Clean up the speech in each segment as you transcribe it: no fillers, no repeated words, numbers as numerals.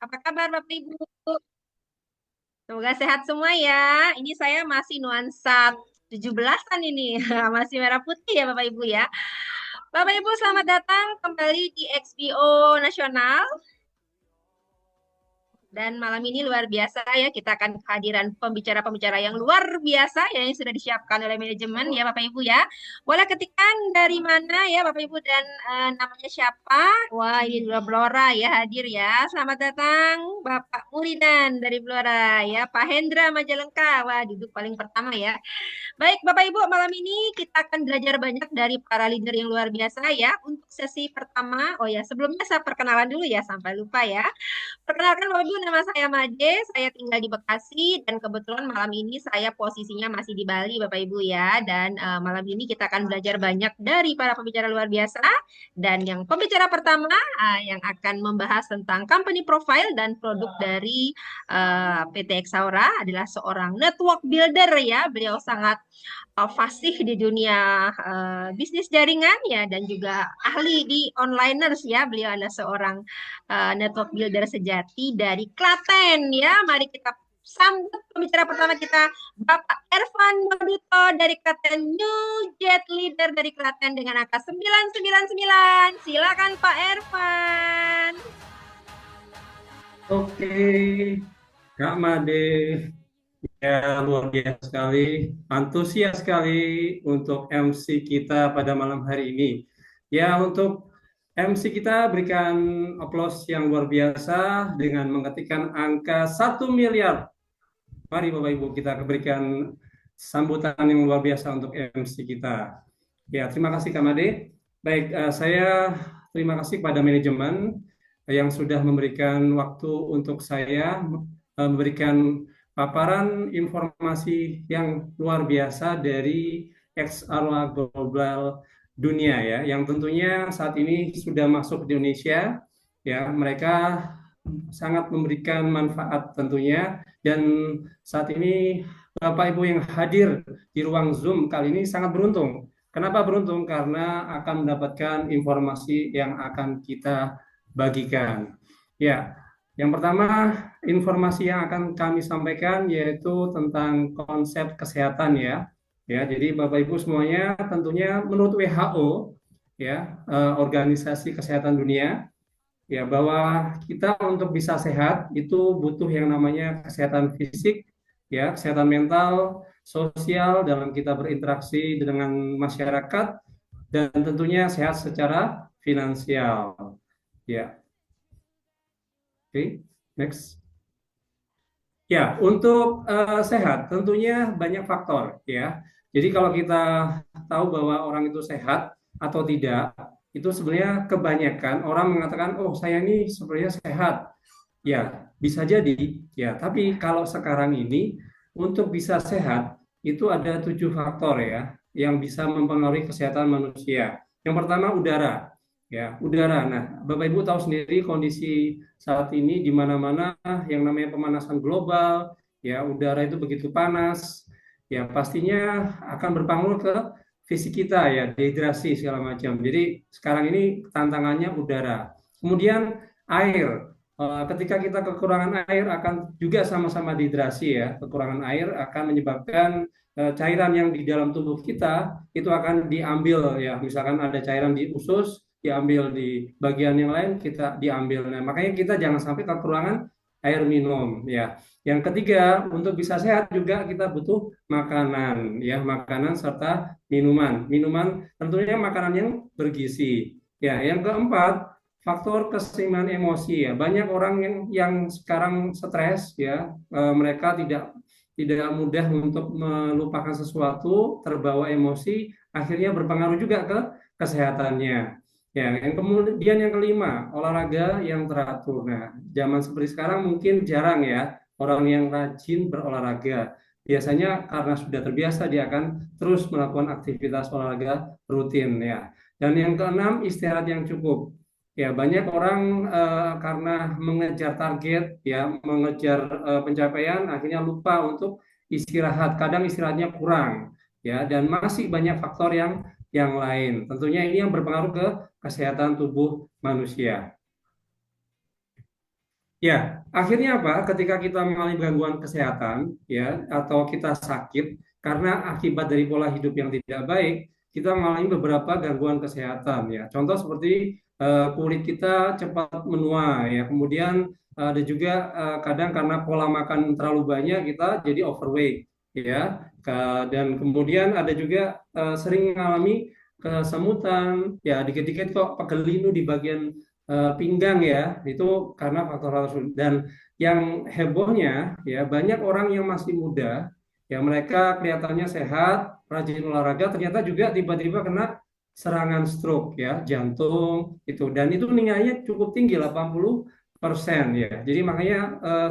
Apa kabar Bapak Ibu? Semoga sehat semua ya. Ini saya masih nuansa 17-an ini. Masih merah putih ya Bapak Ibu ya. Bapak Ibu selamat datang kembali di XPO Nasional. Dan malam ini luar biasa ya, kita akan kehadiran pembicara-pembicara yang luar biasa ya, yang sudah disiapkan oleh manajemen ya Bapak Ibu ya. Boleh ketikkan dari mana ya Bapak Ibu dan namanya siapa? Wah ini dua Blora ya hadir ya. Selamat datang Bapak Muridan dari Blora ya. Pak Hendra Majalengka, wah duduk paling pertama ya. Baik, Bapak Ibu, malam ini kita akan belajar banyak dari para leader yang luar biasa ya. Untuk sesi pertama, oh ya, sebelumnya saya perkenalan dulu ya, sampai lupa ya. Perkenalkan Bapak Ibu, nama saya Made, saya tinggal di Bekasi dan kebetulan malam ini saya posisinya masih di Bali Bapak Ibu ya. Dan malam ini kita akan belajar banyak dari para pembicara luar biasa. Dan yang pembicara pertama yang akan membahas tentang company profile dan produk dari PT Exaura adalah seorang network builder ya. Beliau sangat fasih di dunia bisnis jaringan ya dan juga ahli di onliners ya. Beliau adalah seorang network builder sejati dari Klaten ya. Mari kita sambut pembicara pertama kita Bapak Ervan Moduto dari Klaten, New Jet Leader dari Klaten dengan angka 999. Silakan Pak Ervan. Oke, Kak Made, ya luar biasa sekali, antusias sekali untuk MC kita pada malam hari ini. Ya, untuk MC kita berikan aplaus yang luar biasa dengan mengetikkan angka 1 miliar. Mari Bapak Ibu kita berikan sambutan yang luar biasa untuk MC kita. Ya, terima kasih Kak Made. Baik, saya terima kasih pada manajemen yang sudah memberikan waktu untuk saya memberikan paparan informasi yang luar biasa dari XRWA Global Dunia ya, yang tentunya saat ini sudah masuk di Indonesia ya. Mereka sangat memberikan manfaat tentunya, dan saat ini Bapak Ibu yang hadir di ruang Zoom kali ini sangat beruntung. Kenapa beruntung? Karena akan mendapatkan informasi yang akan kita bagikan. Ya, yang pertama informasi yang akan kami sampaikan yaitu tentang konsep kesehatan ya. Ya, jadi Bapak Ibu semuanya tentunya menurut WHO ya, Organisasi Kesehatan Dunia, ya, bahwa kita untuk bisa sehat itu butuh yang namanya kesehatan fisik, ya, kesehatan mental, sosial dalam kita berinteraksi dengan masyarakat, dan tentunya sehat secara finansial. Ya, oke, next. Ya, untuk sehat tentunya banyak faktor ya. Jadi kalau kita tahu bahwa orang itu sehat atau tidak, itu sebenarnya kebanyakan orang mengatakan, oh saya ini sebenarnya sehat. Ya, bisa jadi. Ya, tapi kalau sekarang ini untuk bisa sehat itu ada 7 faktor ya yang bisa mempengaruhi kesehatan manusia. Yang pertama udara. Ya, udara. Nah, Bapak Ibu tahu sendiri kondisi saat ini di mana-mana yang namanya pemanasan global, ya udara itu begitu panas, ya pastinya akan berpengaruh ke fisik kita ya, dehidrasi segala macam. Jadi sekarang ini tantangannya udara. Kemudian air. Ketika kita kekurangan air akan juga sama-sama dehidrasi ya. Kekurangan air akan menyebabkan cairan yang di dalam tubuh kita itu akan diambil ya. Misalkan ada cairan di usus, diambil di bagian yang lain, kita diambil. Nah, makanya kita jangan sampai kekurangan air minum ya. Yang ketiga, untuk bisa sehat juga kita butuh makanan ya, makanan serta minuman. Minuman tentunya makanan yang bergizi. Ya, yang keempat, faktor keseimbangan emosi ya. Banyak orang yang sekarang stres ya, mereka tidak mudah untuk melupakan sesuatu, terbawa emosi, akhirnya berpengaruh juga ke kesehatannya. Ya, yang kemudian yang kelima, olahraga yang teratur. Nah, zaman seperti sekarang mungkin jarang ya orang yang rajin berolahraga. Biasanya karena sudah terbiasa dia akan terus melakukan aktivitas olahraga rutin ya. Dan yang keenam, istirahat yang cukup. Ya, banyak orang karena mengejar target, ya, mengejar pencapaian, akhirnya lupa untuk istirahat. Kadang istirahatnya kurang, ya, dan masih banyak faktor yang lain. Tentunya ini yang berpengaruh ke kesehatan tubuh manusia. Ya, akhirnya apa? Ketika kita mengalami gangguan kesehatan, ya, atau kita sakit karena akibat dari pola hidup yang tidak baik, kita mengalami beberapa gangguan kesehatan, ya. Contoh seperti kulit kita cepat menua, ya. Kemudian ada juga kadang karena pola makan terlalu banyak kita jadi overweight, ya. Dan kemudian ada juga sering mengalami kesemutan, ya, dikit-dikit kok pegel linu di bagian pinggang, ya, itu karena faktor-faktor. Dan yang hebohnya, ya, banyak orang yang masih muda, ya, mereka kelihatannya sehat, rajin olahraga, ternyata juga tiba-tiba kena serangan stroke, ya, jantung itu, dan itu nilainya cukup tinggi, 80%, ya. Jadi makanya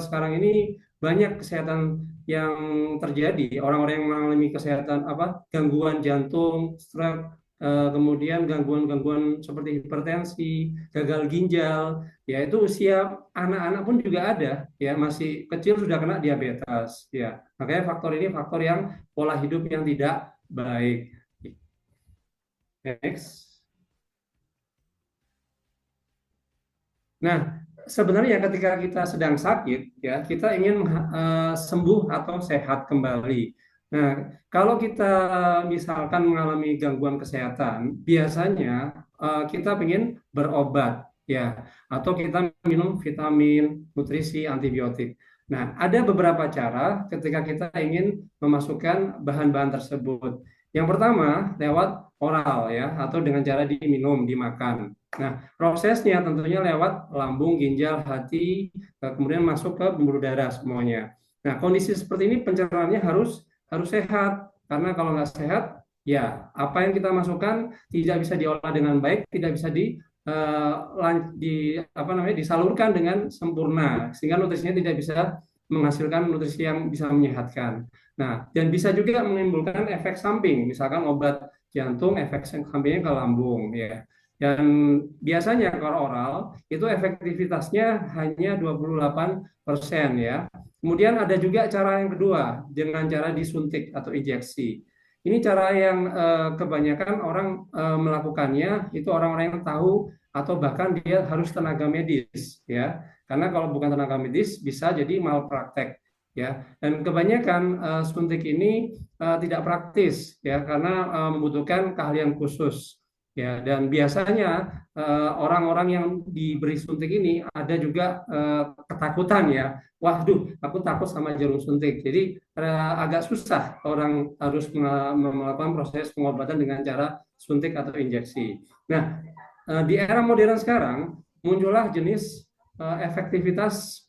sekarang ini banyak kesehatan yang terjadi, orang-orang yang mengalami kesehatan apa gangguan jantung, stroke, kemudian gangguan-gangguan seperti hipertensi, gagal ginjal, ya, itu usia anak-anak pun juga ada, ya, masih kecil sudah kena diabetes, ya. Makanya faktor ini faktor yang pola hidup yang tidak baik. Next. Nah, sebenarnya ketika kita sedang sakit, ya, kita ingin sembuh atau sehat kembali. Nah, kalau kita misalkan mengalami gangguan kesehatan, biasanya kita ingin berobat, ya, atau kita minum vitamin, nutrisi, antibiotik. Nah, ada beberapa cara ketika kita ingin memasukkan bahan-bahan tersebut. Yang pertama, lewat oral, ya, atau dengan cara diminum, dimakan. Nah, prosesnya tentunya lewat lambung, ginjal, hati, kemudian masuk ke pembuluh darah semuanya. Nah, kondisi seperti ini pencernaannya harus sehat, karena kalau nggak sehat, ya, apa yang kita masukkan tidak bisa diolah dengan baik, tidak bisa disalurkan dengan sempurna, sehingga nutrisinya tidak bisa menghasilkan nutrisi yang bisa menyehatkan. Nah, dan bisa juga menimbulkan efek samping, misalkan obat jantung, efek sampingnya ke lambung, ya. Dan biasanya kalau oral itu efektivitasnya hanya 28%, ya. Kemudian ada juga cara yang kedua dengan cara disuntik atau injeksi. Ini cara yang kebanyakan orang melakukannya itu orang-orang yang tahu atau bahkan dia harus tenaga medis, ya. Karena kalau bukan tenaga medis bisa jadi malpraktek, ya. Dan kebanyakan suntik ini tidak praktis, ya, karena membutuhkan keahlian khusus. Ya, dan biasanya orang-orang yang diberi suntik ini ada juga ketakutan, ya. Waduh, aku takut sama jarum suntik. Jadi agak susah orang harus melakukan proses pengobatan dengan cara suntik atau injeksi. Nah, di era modern sekarang muncullah jenis efektivitas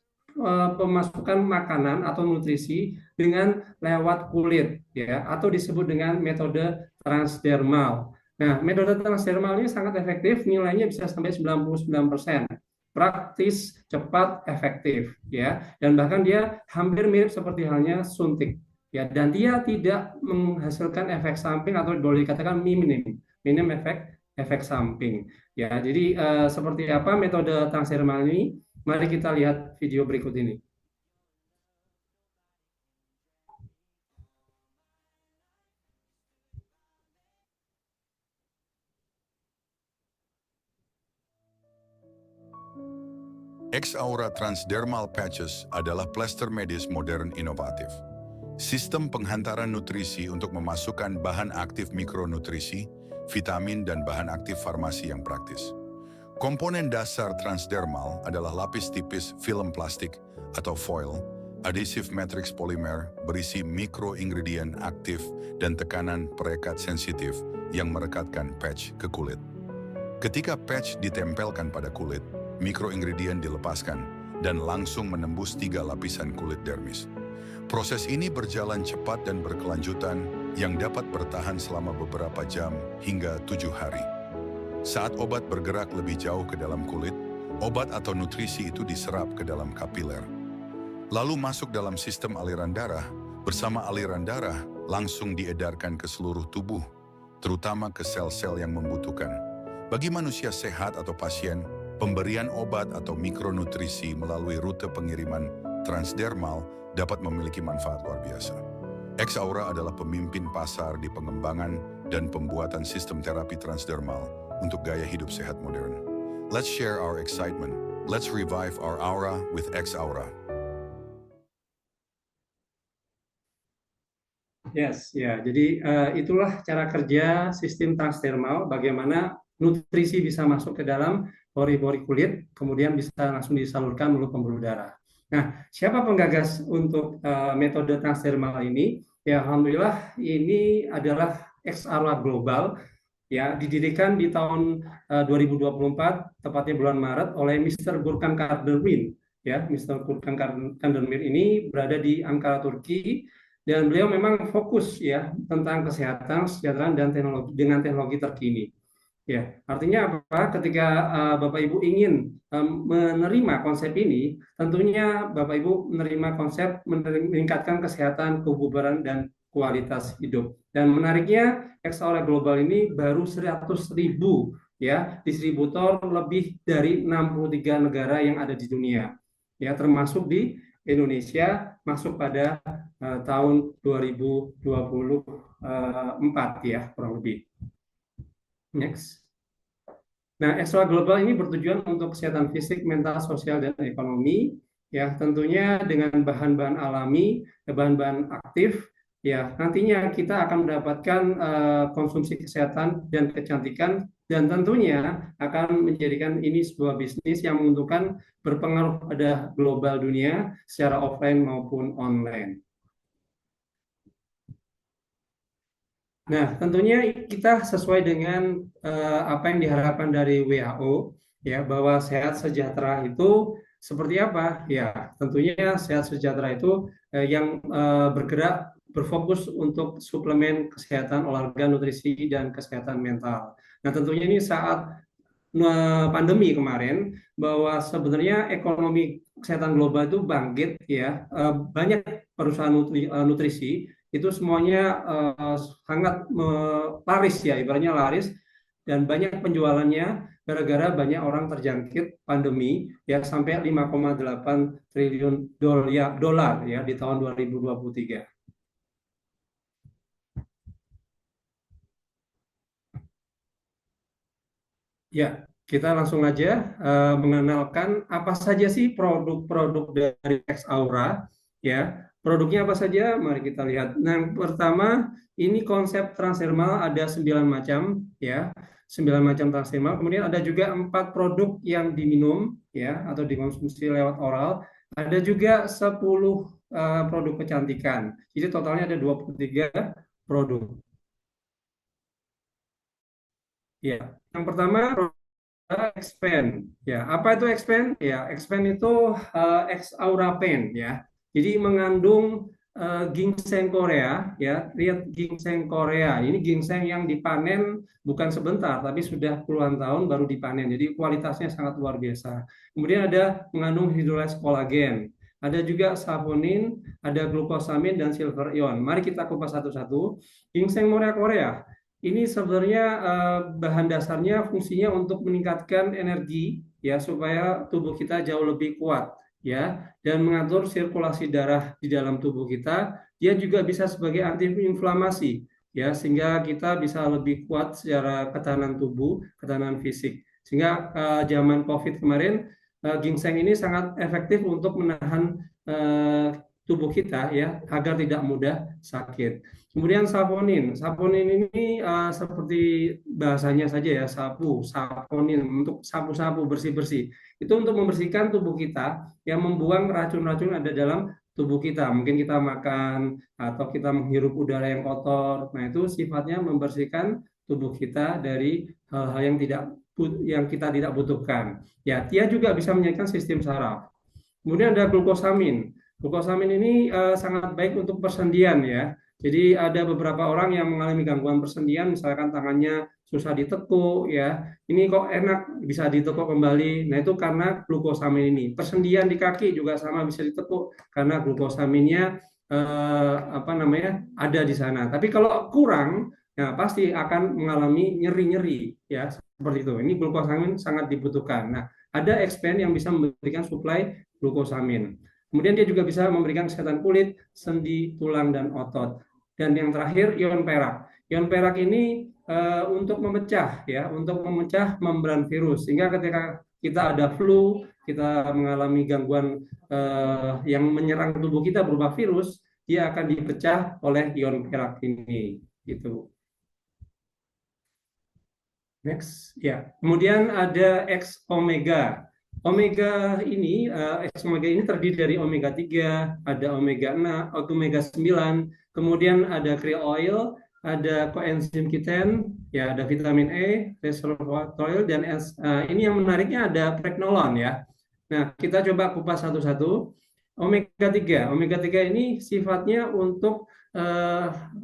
pemasukan makanan atau nutrisi dengan lewat kulit, ya, atau disebut dengan metode transdermal. Nah, metode transdermal ini sangat efektif, nilainya bisa sampai 99%. Praktis, cepat, efektif, ya. Dan bahkan dia hampir mirip seperti halnya suntik, ya. Dan dia tidak menghasilkan efek samping atau boleh dikatakan minim efek samping. Ya, jadi seperti apa metode transdermal ini? Mari kita lihat video berikut ini. X-Aura Transdermal Patches adalah plester medis modern inovatif. Sistem penghantaran nutrisi untuk memasukkan bahan aktif mikronutrisi, vitamin, dan bahan aktif farmasi yang praktis. Komponen dasar transdermal adalah lapis tipis film plastik atau foil, adhesive matrix polymer berisi mikroingredient aktif dan tekanan perekat sensitif yang merekatkan patch ke kulit. Ketika patch ditempelkan pada kulit, mikroingredient dilepaskan dan langsung menembus 3 lapisan kulit dermis. Proses ini berjalan cepat dan berkelanjutan yang dapat bertahan selama beberapa jam hingga 7 hari. Saat obat bergerak lebih jauh ke dalam kulit, obat atau nutrisi itu diserap ke dalam kapiler. Lalu masuk dalam sistem aliran darah, bersama aliran darah langsung diedarkan ke seluruh tubuh, terutama ke sel-sel yang membutuhkan. Bagi manusia sehat atau pasien, pemberian obat atau mikronutrisi melalui rute pengiriman transdermal dapat memiliki manfaat luar biasa. X-Aura adalah pemimpin pasar di pengembangan dan pembuatan sistem terapi transdermal untuk gaya hidup sehat modern. Let's share our excitement. Let's revive our aura with X Aura. Yes, ya. Jadi itulah cara kerja sistem transdermal, bagaimana nutrisi bisa masuk ke dalam pori-pori kulit, kemudian bisa langsung disalurkan melalui pembuluh darah. Nah, siapa penggagas untuk metode transdermal ini? Ya, alhamdulillah ini adalah X Aura Global, ya, didirikan di tahun 2024, tepatnya bulan Maret, oleh Mr. Gurkan Kardemirli. Ya, Mr. Gurkan Kardemirli ini berada di Ankara, Turki, dan beliau memang fokus ya tentang kesehatan, kesejahteraan dan teknologi dengan teknologi terkini. Ya, artinya apa? Ketika Bapak Ibu ingin menerima konsep ini, tentunya Bapak Ibu menerima konsep meningkatkan kesehatan, kebugaran dan kualitas hidup. Dan menariknya, X Aura Global ini baru 100.000 ya distributor lebih dari 63 negara yang ada di dunia. Ya, termasuk di Indonesia masuk pada tahun 2024 ya kurang lebih. Next. Nah, Extra Global ini bertujuan untuk kesehatan fisik, mental, sosial, dan ekonomi. Ya, tentunya dengan bahan-bahan alami, bahan-bahan aktif. Ya, nantinya kita akan mendapatkan konsumsi kesehatan dan kecantikan, dan tentunya akan menjadikan ini sebuah bisnis yang menguntungkan, berpengaruh pada global dunia secara offline maupun online. Nah, tentunya kita sesuai dengan apa yang diharapkan dari WHO, ya, bahwa sehat sejahtera itu seperti apa? Ya, tentunya sehat sejahtera itu yang bergerak berfokus untuk suplemen kesehatan, olahraga, nutrisi, dan kesehatan mental. Nah, tentunya ini saat pandemi kemarin, bahwa sebenarnya ekonomi kesehatan global itu bangkit, ya, banyak perusahaan nutrisi itu semuanya sangat laris ya, ibaratnya laris, dan banyak penjualannya gara-gara banyak orang terjangkit pandemi ya, sampai 5,8 triliun dolar ya di tahun 2023. Ya, kita langsung aja mengenalkan apa saja sih produk-produk dari X Aura ya. Produknya apa saja? Mari kita lihat. Nah, yang pertama ini konsep transdermal ada 9 macam ya. 9 macam transdermal. Kemudian ada juga 4 produk yang diminum ya atau dikonsumsi lewat oral. Ada juga 10 produk kecantikan. Jadi totalnya ada 23 produk. Ya, yang pertama expand. Ya, apa itu expand? Ya, expand itu X Aura Pen ya. Jadi mengandung ginseng Korea ya. Lihat ginseng Korea. Ini ginseng yang dipanen bukan sebentar tapi sudah puluhan tahun baru dipanen. Jadi kualitasnya sangat luar biasa. Kemudian ada mengandung hidrolase kolagen. Ada juga saponin, ada glukosamin dan silver ion. Mari kita kupas satu-satu. Ginseng Korea ini sebenarnya bahan dasarnya fungsinya untuk meningkatkan energi ya supaya tubuh kita jauh lebih kuat ya, dan mengatur sirkulasi darah di dalam tubuh kita. Dia juga bisa sebagai antiinflamasi ya, sehingga kita bisa lebih kuat secara ketahanan tubuh, ketahanan fisik. Sehingga zaman COVID kemarin ginseng ini sangat efektif untuk menahan tubuh kita ya agar tidak mudah sakit. Kemudian saponin. Saponin ini seperti bahasanya saja ya, saponin untuk sapu-sapu bersih-bersih. Itu untuk membersihkan tubuh kita yang membuang racun-racun ada dalam tubuh kita. Mungkin kita makan atau kita menghirup udara yang kotor. Nah, itu sifatnya membersihkan tubuh kita dari hal-hal yang kita tidak butuhkan. Ya, dia juga bisa meningkatkan sistem saraf. Kemudian ada glukosamin. Glukosamin ini sangat baik untuk persendian ya. Jadi ada beberapa orang yang mengalami gangguan persendian, misalkan tangannya susah ditekuk ya. Ini kok enak bisa ditekuk kembali. Nah, itu karena glukosamin ini. Persendian di kaki juga sama bisa ditekuk karena glukosaminnya ada di sana. Tapi kalau kurang, ya pasti akan mengalami nyeri-nyeri ya, seperti itu. Ini glukosamin sangat dibutuhkan. Nah, ada expand yang bisa memberikan suplai glukosamin. Kemudian dia juga bisa memberikan kesehatan kulit, sendi, tulang, dan otot. Dan yang terakhir, ion perak. Ion perak ini untuk memecah membran virus. Sehingga ketika kita ada flu kita mengalami gangguan yang menyerang tubuh kita berupa virus, dia akan dipecah oleh ion perak ini, gitu. Next, ya. Kemudian ada X omega. Omega ini, X omega ini terdiri dari omega 3, ada omega 6, omega 9, kemudian ada krill oil, ada coenzim Q10, ya ada vitamin E, resveratrol, dan ini yang menariknya ada pregnolon ya. Nah, kita coba kupas satu-satu. Omega 3. Omega 3 ini sifatnya untuk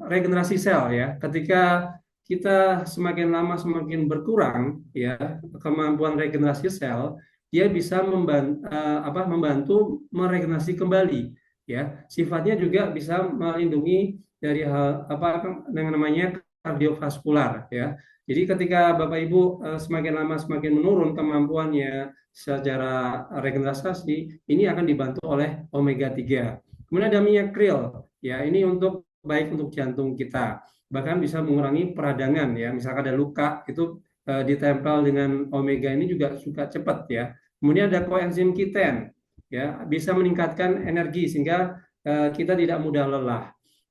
regenerasi sel ya. Ketika kita semakin lama semakin berkurang ya kemampuan regenerasi sel, dia bisa membantu meregenerasi kembali ya. Sifatnya juga bisa melindungi dari hal yang namanya kardiovaskular ya. Jadi ketika Bapak Ibu semakin lama semakin menurun kemampuannya secara regenerasi, ini akan dibantu oleh omega 3. Kemudian ada minyak krill ya, ini baik untuk jantung kita, bahkan bisa mengurangi peradangan ya. Misalkan ada luka itu ditempel dengan omega ini juga suka cepat ya. Kemudian ada coenzim Q10 ya, bisa meningkatkan energi sehingga kita tidak mudah lelah.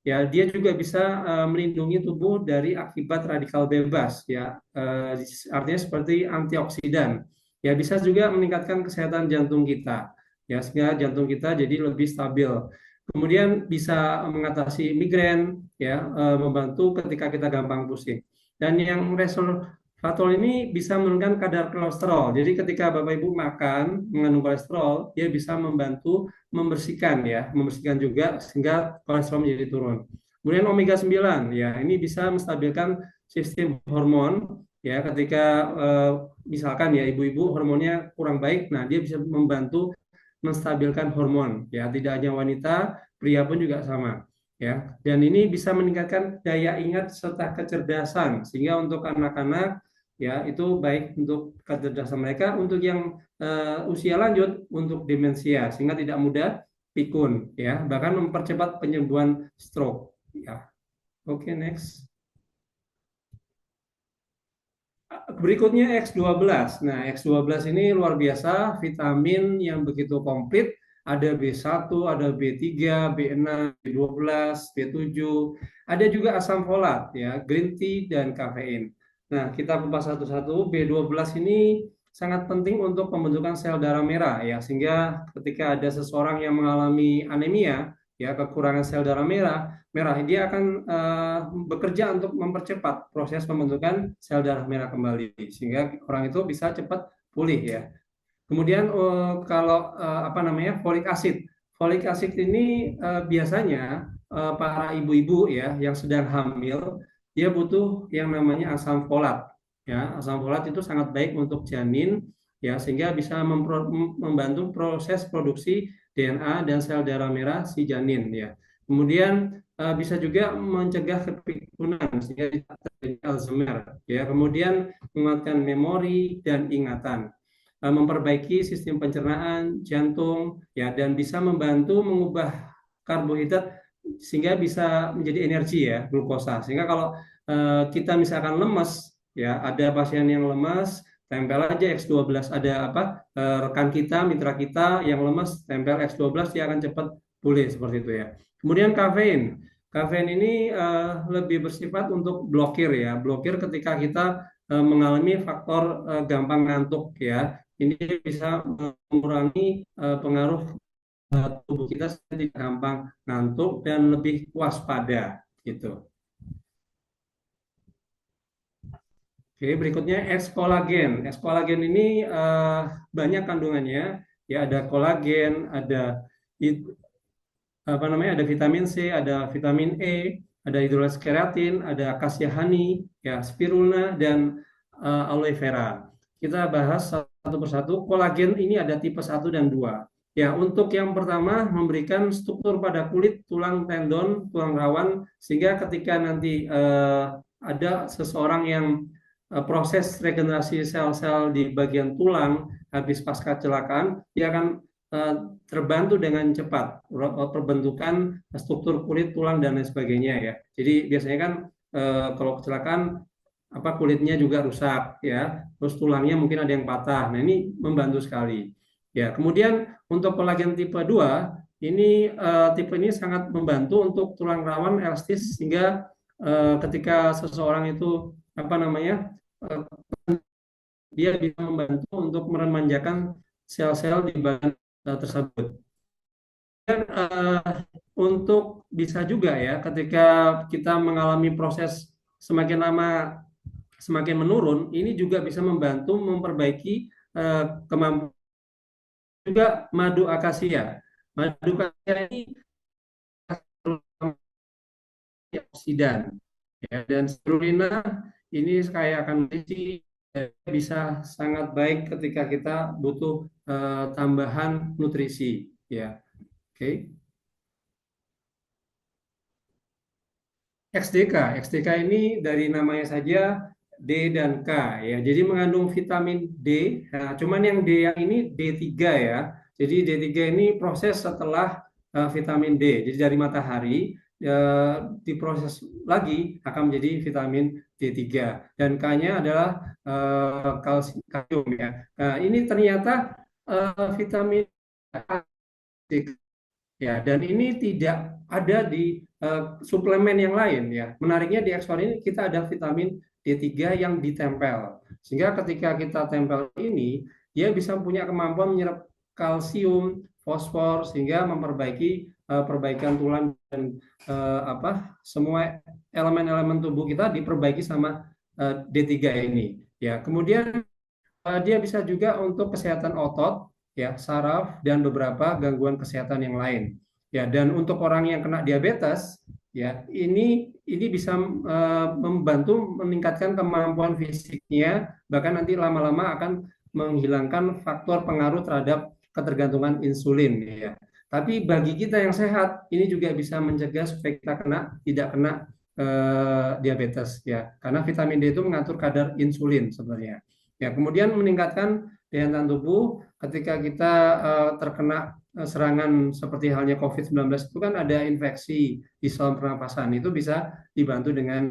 Ya, dia juga bisa melindungi tubuh dari akibat radikal bebas ya. Artinya seperti antioksidan. Ya, bisa juga meningkatkan kesehatan jantung kita. Ya, sehingga jantung kita jadi lebih stabil. Kemudian bisa mengatasi migrain, ya, membantu ketika kita gampang pusing. Dan yang resveratrol ini bisa menurunkan kadar kolesterol. Jadi ketika Bapak Ibu makan mengandung kolesterol, dia bisa membantu membersihkan ya, membersihkan juga sehingga kolesterol menjadi turun. Kemudian omega 9 ya, ini bisa menstabilkan sistem hormon ya, ketika misalkan ya ibu-ibu hormonnya kurang baik, nah dia bisa membantu menstabilkan hormon ya, tidak hanya wanita, pria pun juga sama ya. Dan ini bisa meningkatkan daya ingat serta kecerdasan, sehingga untuk anak-anak ya itu baik untuk kecerdasan mereka, untuk yang usia lanjut, untuk demensia sehingga tidak mudah pikun ya, bahkan mempercepat penyembuhan stroke ya. Oke, next. Berikutnya X12. Nah, X12 ini luar biasa, vitamin yang begitu komplit. Ada B1, ada B3, B6, B12, B7. Ada juga asam folat, ya, green tea, dan kafein. Nah, kita kupas satu-satu. B12 ini sangat penting untuk pembentukan sel darah merah, ya, sehingga ketika ada seseorang yang mengalami anemia, ya, kekurangan sel darah merah, dia akan bekerja untuk mempercepat proses pembentukan sel darah merah kembali sehingga orang itu bisa cepat pulih ya. Kemudian kalau folik asid ini biasanya para ibu-ibu ya yang sedang hamil, dia butuh yang namanya asam folat ya. Asam folat itu sangat baik untuk janin ya, sehingga bisa membantu proses produksi DNA dan sel darah merah si janin ya. Kemudian bisa juga mencegah kepikunan sehingga terjadi Alzheimer ya. Kemudian menguatkan memori dan ingatan, memperbaiki sistem pencernaan jantung ya, dan bisa membantu mengubah karbohidrat sehingga bisa menjadi energi ya, glukosa. Sehingga kalau kita misalkan lemes ya, ada pasien yang lemes, tempel aja X12. Ada rekan kita, mitra kita yang lemes, tempel X12, dia akan cepat pulih seperti itu ya. Kemudian kafein. Kafein ini lebih bersifat untuk blokir ya, blokir ketika kita mengalami faktor gampang ngantuk ya. Ini bisa mengurangi pengaruh tubuh kita tidak gampang ngantuk dan lebih waspada gitu. Oke, berikutnya X-kolagen. X-kolagen ini banyak kandungannya ya, ada kolagen, ada ada vitamin C, ada vitamin E, ada hidrolis keratin, ada acacia honey, ya, spirulina, dan aloe vera. Kita bahas satu persatu. Kolagen ini ada tipe 1 dan 2. Ya, untuk yang pertama memberikan struktur pada kulit, tulang, tendon, tulang rawan, sehingga ketika nanti ada seseorang yang proses regenerasi sel-sel di bagian tulang habis pasca kecelakaan, dia akan terbantu dengan cepat perbentukan struktur kulit, tulang, dan lain sebagainya ya. Jadi biasanya kan kalau kecelakaan kulitnya juga rusak ya, terus tulangnya mungkin ada yang patah. Nah, ini membantu sekali. Ya, kemudian untuk kolagen tipe 2 ini tipe ini sangat membantu untuk tulang rawan elastis sehingga ketika seseorang itu apa namanya eh, dia bisa membantu untuk memanjakan sel-sel di badan tersebut. Dan untuk bisa juga ya ketika kita mengalami proses semakin lama semakin menurun, ini juga bisa membantu memperbaiki kemampuan juga madu akasia. Madu akasia ini oksidan ya, dan spirulina ini kayak akan bisa sangat baik ketika kita butuh tambahan nutrisi ya. Oke. XDK ini dari namanya saja D dan K ya. Jadi mengandung vitamin D. Nah, cuman yang D yang ini D3 ya. Jadi D3 ini proses setelah vitamin D. Jadi dari matahari diproses lagi akan menjadi vitamin D3 dan K-nya adalah kalsium ya. Nah, ini ternyata vitamin A ya, dan ini tidak ada di suplemen yang lain ya. Menariknya di ekspor ini kita ada vitamin D3 yang ditempel. Sehingga ketika kita tempel ini, dia bisa punya kemampuan menyerap kalsium, fosfor sehingga memperbaiki perbaikan tulang dan semua elemen-elemen tubuh kita diperbaiki sama D3 ini. Ya, kemudian dia bisa juga untuk kesehatan otot, ya, saraf dan beberapa gangguan kesehatan yang lain. Ya, dan untuk orang yang kena diabetes, ya, ini bisa membantu meningkatkan kemampuan fisiknya, bahkan nanti lama-lama akan menghilangkan faktor pengaruh terhadap ketergantungan insulin, ya. Tapi bagi kita yang sehat, ini juga bisa mencegah supaya kita tidak kena diabetes, ya, karena vitamin D itu mengatur kadar insulin sebenarnya. Ya, kemudian meningkatkan daya tahan tubuh ketika kita terkena serangan seperti halnya COVID-19 itu kan ada infeksi di saluran pernapasan, itu bisa dibantu dengan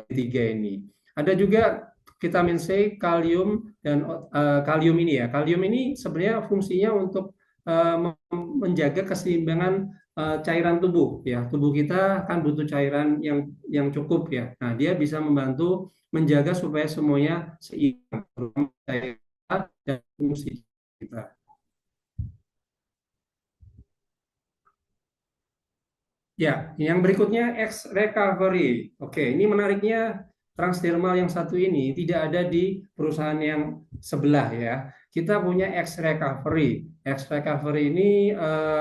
D3 ini. Ada juga vitamin C, kalium dan kalium ini ya. Kalium ini sebenarnya fungsinya untuk menjaga keseimbangan cairan tubuh ya. Tubuh kita kan butuh cairan yang cukup ya. Nah, dia bisa membantu menjaga supaya semuanya seimbang dan fungsi kita. Ya, yang berikutnya X recovery. Oke, ini menariknya transdermal yang satu ini tidak ada di perusahaan yang sebelah ya. Kita punya X recovery. X recovery ini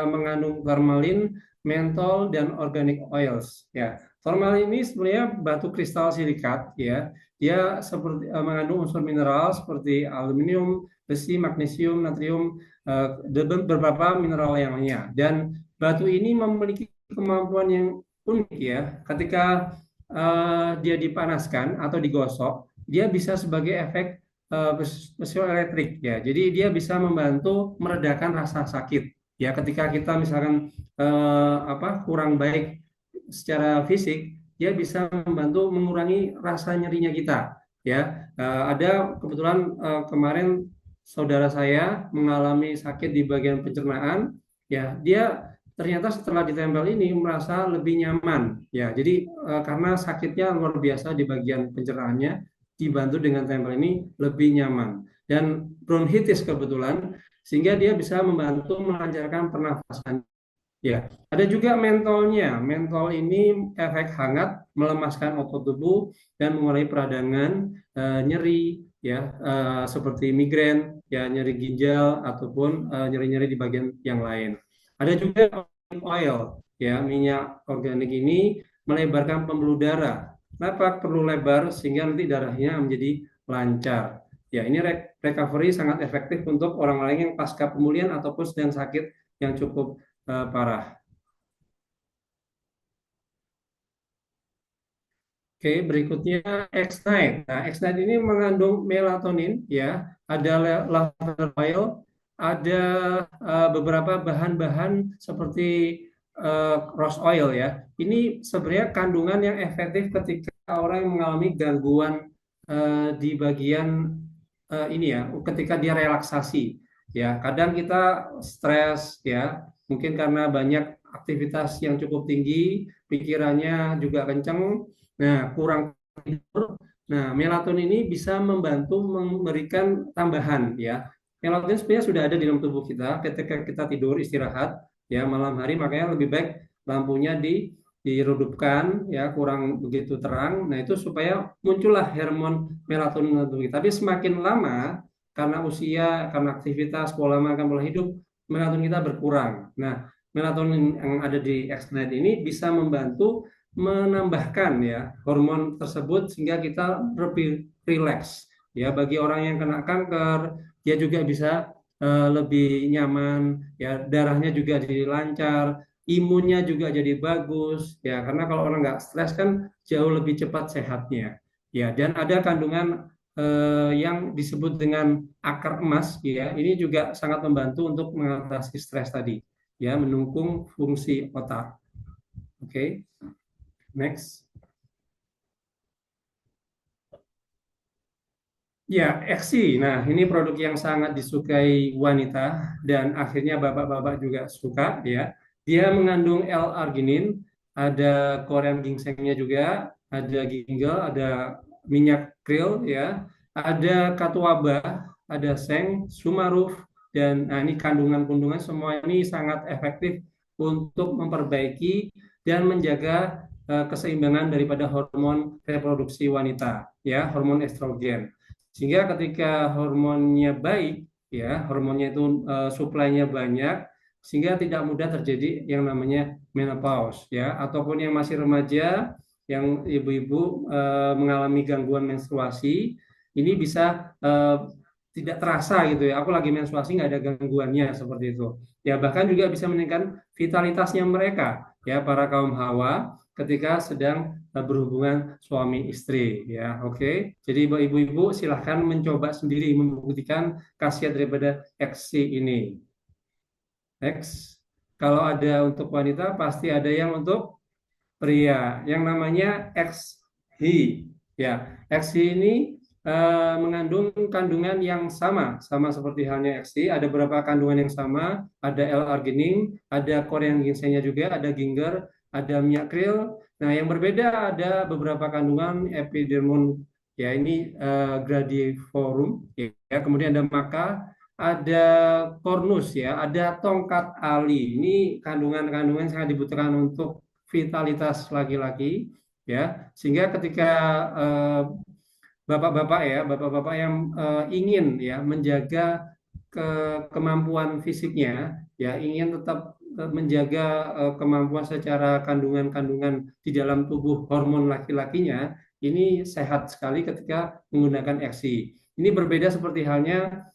mengandung formalin, menthol dan organic oils ya. Formalin ini sebenarnya batu kristal silikat ya. Dia seperti mengandung unsur mineral seperti aluminium, besi, magnesium, natrium, beberapa mineral yang lainnya. Dan batu ini memiliki kemampuan yang unik ya. Ketika dia dipanaskan atau digosok, dia bisa sebagai efek piezoelektrik ya. Jadi dia bisa membantu meredakan rasa sakit ya. Ketika kita misalkan kurang baik secara fisik, dia bisa membantu mengurangi rasa nyerinya kita ya. Ada kebetulan kemarin saudara saya mengalami sakit di bagian pencernaan ya. Dia ternyata setelah ditempel ini merasa lebih nyaman ya. Jadi karena sakitnya luar biasa di bagian pencernaannya, dibantu dengan tempel ini lebih nyaman. Dan bronkitis kebetulan sehingga dia bisa membantu melancarkan pernafasan. Ya, ada juga mentolnya. Mentol ini efek hangat, melemaskan otot tubuh dan mengurangi peradangan, nyeri, ya, seperti migrain, ya, nyeri ginjal ataupun nyeri-nyeri di bagian yang lain. Ada juga oil, ya, minyak organik ini melebarkan pembuluh darah. Kenapa perlu lebar sehingga nanti darahnya menjadi lancar? Ya, ini recovery sangat efektif untuk orang-orang yang pasca pemulihan ataupun sedang sakit yang cukup parah. Oke, berikutnya X-Night. Nah, X-Night ini mengandung melatonin, ya, ada lavender oil, ada beberapa bahan-bahan seperti rose oil, ya. Ini sebenarnya kandungan yang efektif ketika orang yang mengalami gangguan di bagian ini ya, ketika dia relaksasi. ya. Kadang kita stres ya, mungkin karena banyak aktivitas yang cukup tinggi, pikirannya juga kenceng, nah kurang tidur. Nah, melatonin ini bisa membantu memberikan tambahan ya. Melatonin sebenarnya sudah ada di dalam tubuh kita ketika kita tidur istirahat ya malam hari, makanya lebih baik lampunya diredupkan ya, kurang begitu terang. Nah, itu supaya muncullah hormon melatonin dalam tubuh kita. Tapi semakin lama karena usia, karena aktivitas, pola makan, pola hidup, melatonin kita berkurang. Nah, melatonin yang ada di extended ini bisa membantu menambahkan ya hormon tersebut sehingga kita lebih rileks. Ya, bagi orang yang kena kanker, dia juga bisa lebih nyaman, ya darahnya juga jadi lancar, imunnya juga jadi bagus, ya karena kalau orang nggak stres kan jauh lebih cepat sehatnya. Ya, dan ada kandungan yang disebut dengan akar emas, ya ini juga sangat membantu untuk mengatasi stres tadi, ya mendukung fungsi otak. Oke, next. Ya, Eksi. Nah, ini produk yang sangat disukai wanita dan akhirnya bapak-bapak juga suka ya. Dia mengandung L-arginin, ada Korean ginsengnya juga, ada ginjal, ada minyak krill ya, ada katuaba, ada seng, sumaruf, dan nah, ini kandungan-kandungan semua ini sangat efektif untuk memperbaiki dan menjaga keseimbangan daripada hormon reproduksi wanita ya, hormon estrogen. Sehingga ketika hormonnya baik, ya hormonnya itu suplainya banyak, sehingga tidak mudah terjadi yang namanya menopause, ya ataupun yang masih remaja, yang ibu-ibu mengalami gangguan menstruasi, ini bisa tidak terasa gitu ya. Aku lagi menstruasi nggak ada gangguannya seperti itu. Ya bahkan juga bisa meningkatkan vitalitasnya mereka, ya para kaum hawa ketika sedang berhubungan suami istri ya. Oke, jadi ibu-ibu silahkan mencoba sendiri membuktikan khasiat daripada Eksi ini. Next, kalau ada untuk wanita pasti ada yang untuk pria yang namanya XHI ya. XHI ini mengandung kandungan yang sama seperti halnya XHI, ada beberapa kandungan yang sama, ada L-arginin, ada Korean ginsengnya juga, ada ginger, ada minyak krill. Nah, yang berbeda ada beberapa kandungan epidermon ya, ini gradiforum ya, kemudian ada maca, ada cornus ya, ada tongkat ali. Ini kandungan-kandungan yang sangat dibutuhkan untuk vitalitas laki-laki ya, sehingga ketika bapak-bapak yang ingin ya menjaga kemampuan fisiknya, ya ingin tetap menjaga kemampuan secara kandungan-kandungan di dalam tubuh hormon laki-lakinya, ini sehat sekali ketika menggunakan Eksi. Ini berbeda seperti halnya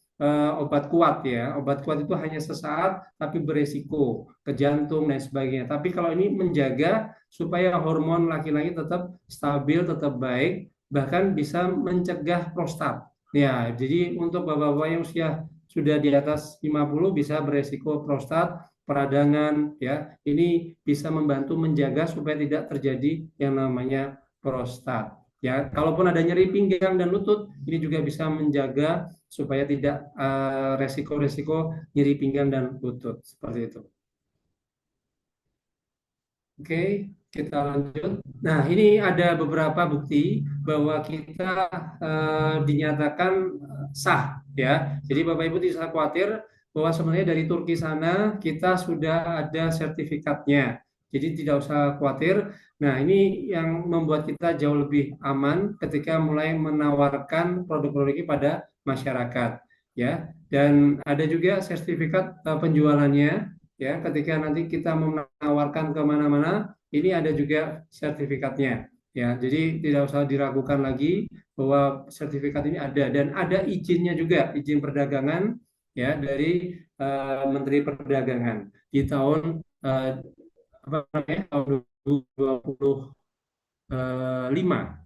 obat kuat ya. Obat kuat itu hanya sesaat tapi beresiko ke jantung dan sebagainya. Tapi kalau ini menjaga supaya hormon laki-laki tetap stabil, tetap baik, bahkan bisa mencegah prostat. Ya, jadi untuk bapak-bapak yang usia sudah di atas 50 bisa beresiko prostat, peradangan ya. Ini bisa membantu menjaga supaya tidak terjadi yang namanya prostat. Ya, kalaupun ada nyeri pinggang dan lutut, ini juga bisa menjaga supaya tidak resiko-resiko nyeri pinggang dan lutut seperti itu. Oke, kita lanjut. Nah, ini ada beberapa bukti bahwa kita dinyatakan sah ya. Jadi Bapak Ibu tidak usah khawatir bahwa sebenarnya dari Turki sana kita sudah ada sertifikatnya. Jadi tidak usah khawatir. Nah, ini yang membuat kita jauh lebih aman ketika mulai menawarkan produk-produk ini pada masyarakat ya. Dan ada juga sertifikat penjualannya ya, ketika nanti kita menawarkan kemana-mana, ini ada juga sertifikatnya ya. Jadi tidak usah diragukan lagi bahwa sertifikat ini ada, dan ada izinnya juga, izin perdagangan ya dari Menteri Perdagangan di tahun tahun 2025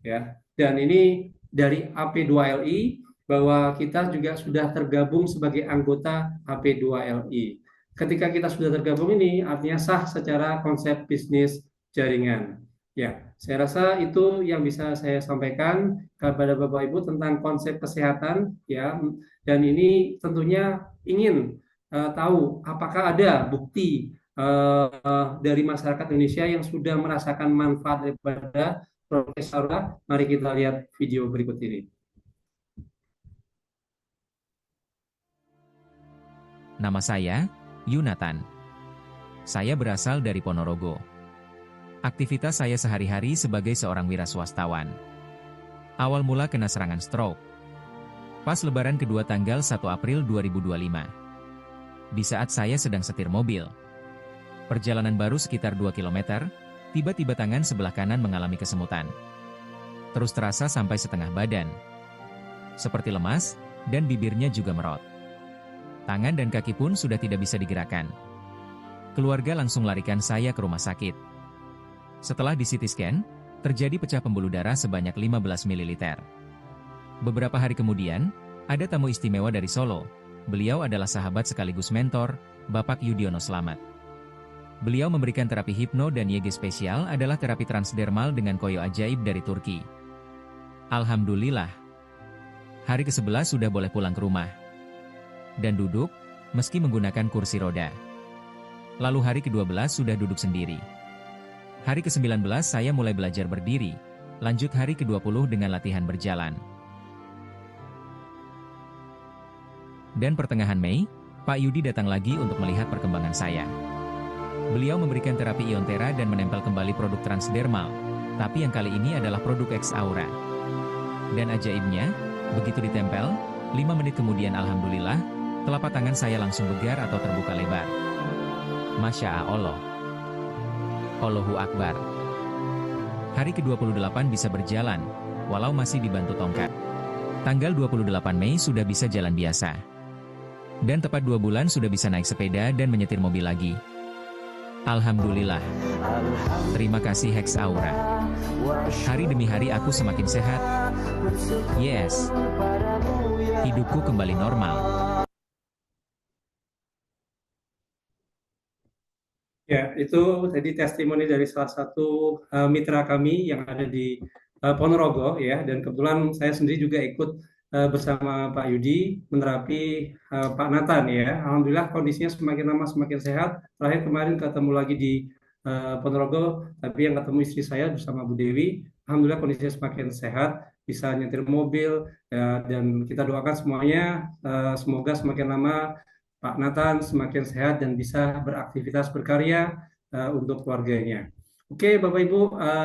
ya. Dan ini dari AP2LI, bahwa kita juga sudah tergabung sebagai anggota AP2LI. Ketika kita sudah tergabung ini artinya sah secara konsep bisnis jaringan. Ya, saya rasa itu yang bisa saya sampaikan kepada Bapak Ibu tentang konsep kesehatan ya. Dan ini tentunya ingin tahu apakah ada bukti dari masyarakat Indonesia yang sudah merasakan manfaat daripada Prokes Aura. Mari kita lihat video berikut ini. Nama saya Yunatan. Saya berasal dari Ponorogo. Aktivitas saya sehari-hari sebagai seorang wira swastawan. Awal mula kena serangan stroke. Pas lebaran kedua tanggal 1 April 2025. Di saat saya sedang setir mobil. Perjalanan baru sekitar 2 km, tiba-tiba tangan sebelah kanan mengalami kesemutan. Terus terasa sampai setengah badan. Seperti lemas, dan bibirnya juga merot. Tangan dan kaki pun sudah tidak bisa digerakkan. Keluarga langsung larikan saya ke rumah sakit. Setelah di CT scan, terjadi pecah pembuluh darah sebanyak 15 ml. Beberapa hari kemudian, ada tamu istimewa dari Solo. Beliau adalah sahabat sekaligus mentor, Bapak Yudiono Slamet. Beliau memberikan terapi hipno dan YG spesial adalah terapi transdermal dengan koyo ajaib dari Turki. Alhamdulillah. Hari ke-11 sudah boleh pulang ke rumah. Dan duduk, meski menggunakan kursi roda. Lalu hari ke-12 sudah duduk sendiri. Hari ke-19 saya mulai belajar berdiri, lanjut hari ke-20 dengan latihan berjalan. Dan pertengahan Mei, Pak Yudi datang lagi untuk melihat perkembangan saya. Beliau memberikan terapi Iontera dan menempel kembali produk transdermal, tapi yang kali ini adalah produk X Aura. Dan ajaibnya, begitu ditempel, 5 menit kemudian alhamdulillah, telapak tangan saya langsung bugar atau terbuka lebar. Masya Allah. Allahu Akbar. Hari ke-28 bisa berjalan, walau masih dibantu tongkat. Tanggal 28 Mei sudah bisa jalan biasa. Dan tepat 2 bulan sudah bisa naik sepeda dan menyetir mobil lagi. Alhamdulillah. Terima kasih Hex Aura. Hari demi hari aku semakin sehat. Yes. Hidupku kembali normal. Ya, itu tadi testimoni dari salah satu mitra kami yang ada di Ponorogo ya, dan kebetulan saya sendiri juga ikut bersama Pak Yudi menerapi Pak Nathan ya. Alhamdulillah kondisinya semakin lama semakin sehat. Terakhir kemarin ketemu lagi di Ponorogo, tapi yang ketemu istri saya bersama Bu Dewi. Alhamdulillah kondisinya semakin sehat, bisa nyetir mobil ya, dan kita doakan semuanya semoga semakin lama Pak Nathan semakin sehat dan bisa beraktivitas berkarya untuk keluarganya. Oke, Bapak Ibu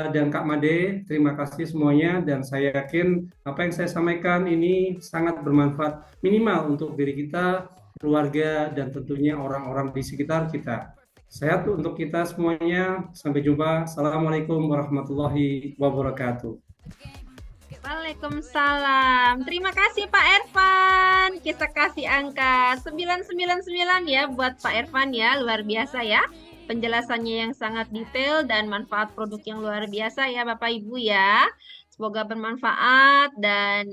dan Kak Made, terima kasih semuanya dan saya yakin apa yang saya sampaikan ini sangat bermanfaat minimal untuk diri kita, keluarga, dan tentunya orang-orang di sekitar kita. Sehat untuk kita semuanya. Sampai jumpa. Assalamualaikum warahmatullahi wabarakatuh. Waalaikumsalam. Terima kasih Pak Ervan. Kita kasih angka 999 ya buat Pak Ervan ya. Luar biasa ya. Penjelasannya yang sangat detail dan manfaat produk yang luar biasa ya Bapak Ibu ya. Semoga bermanfaat dan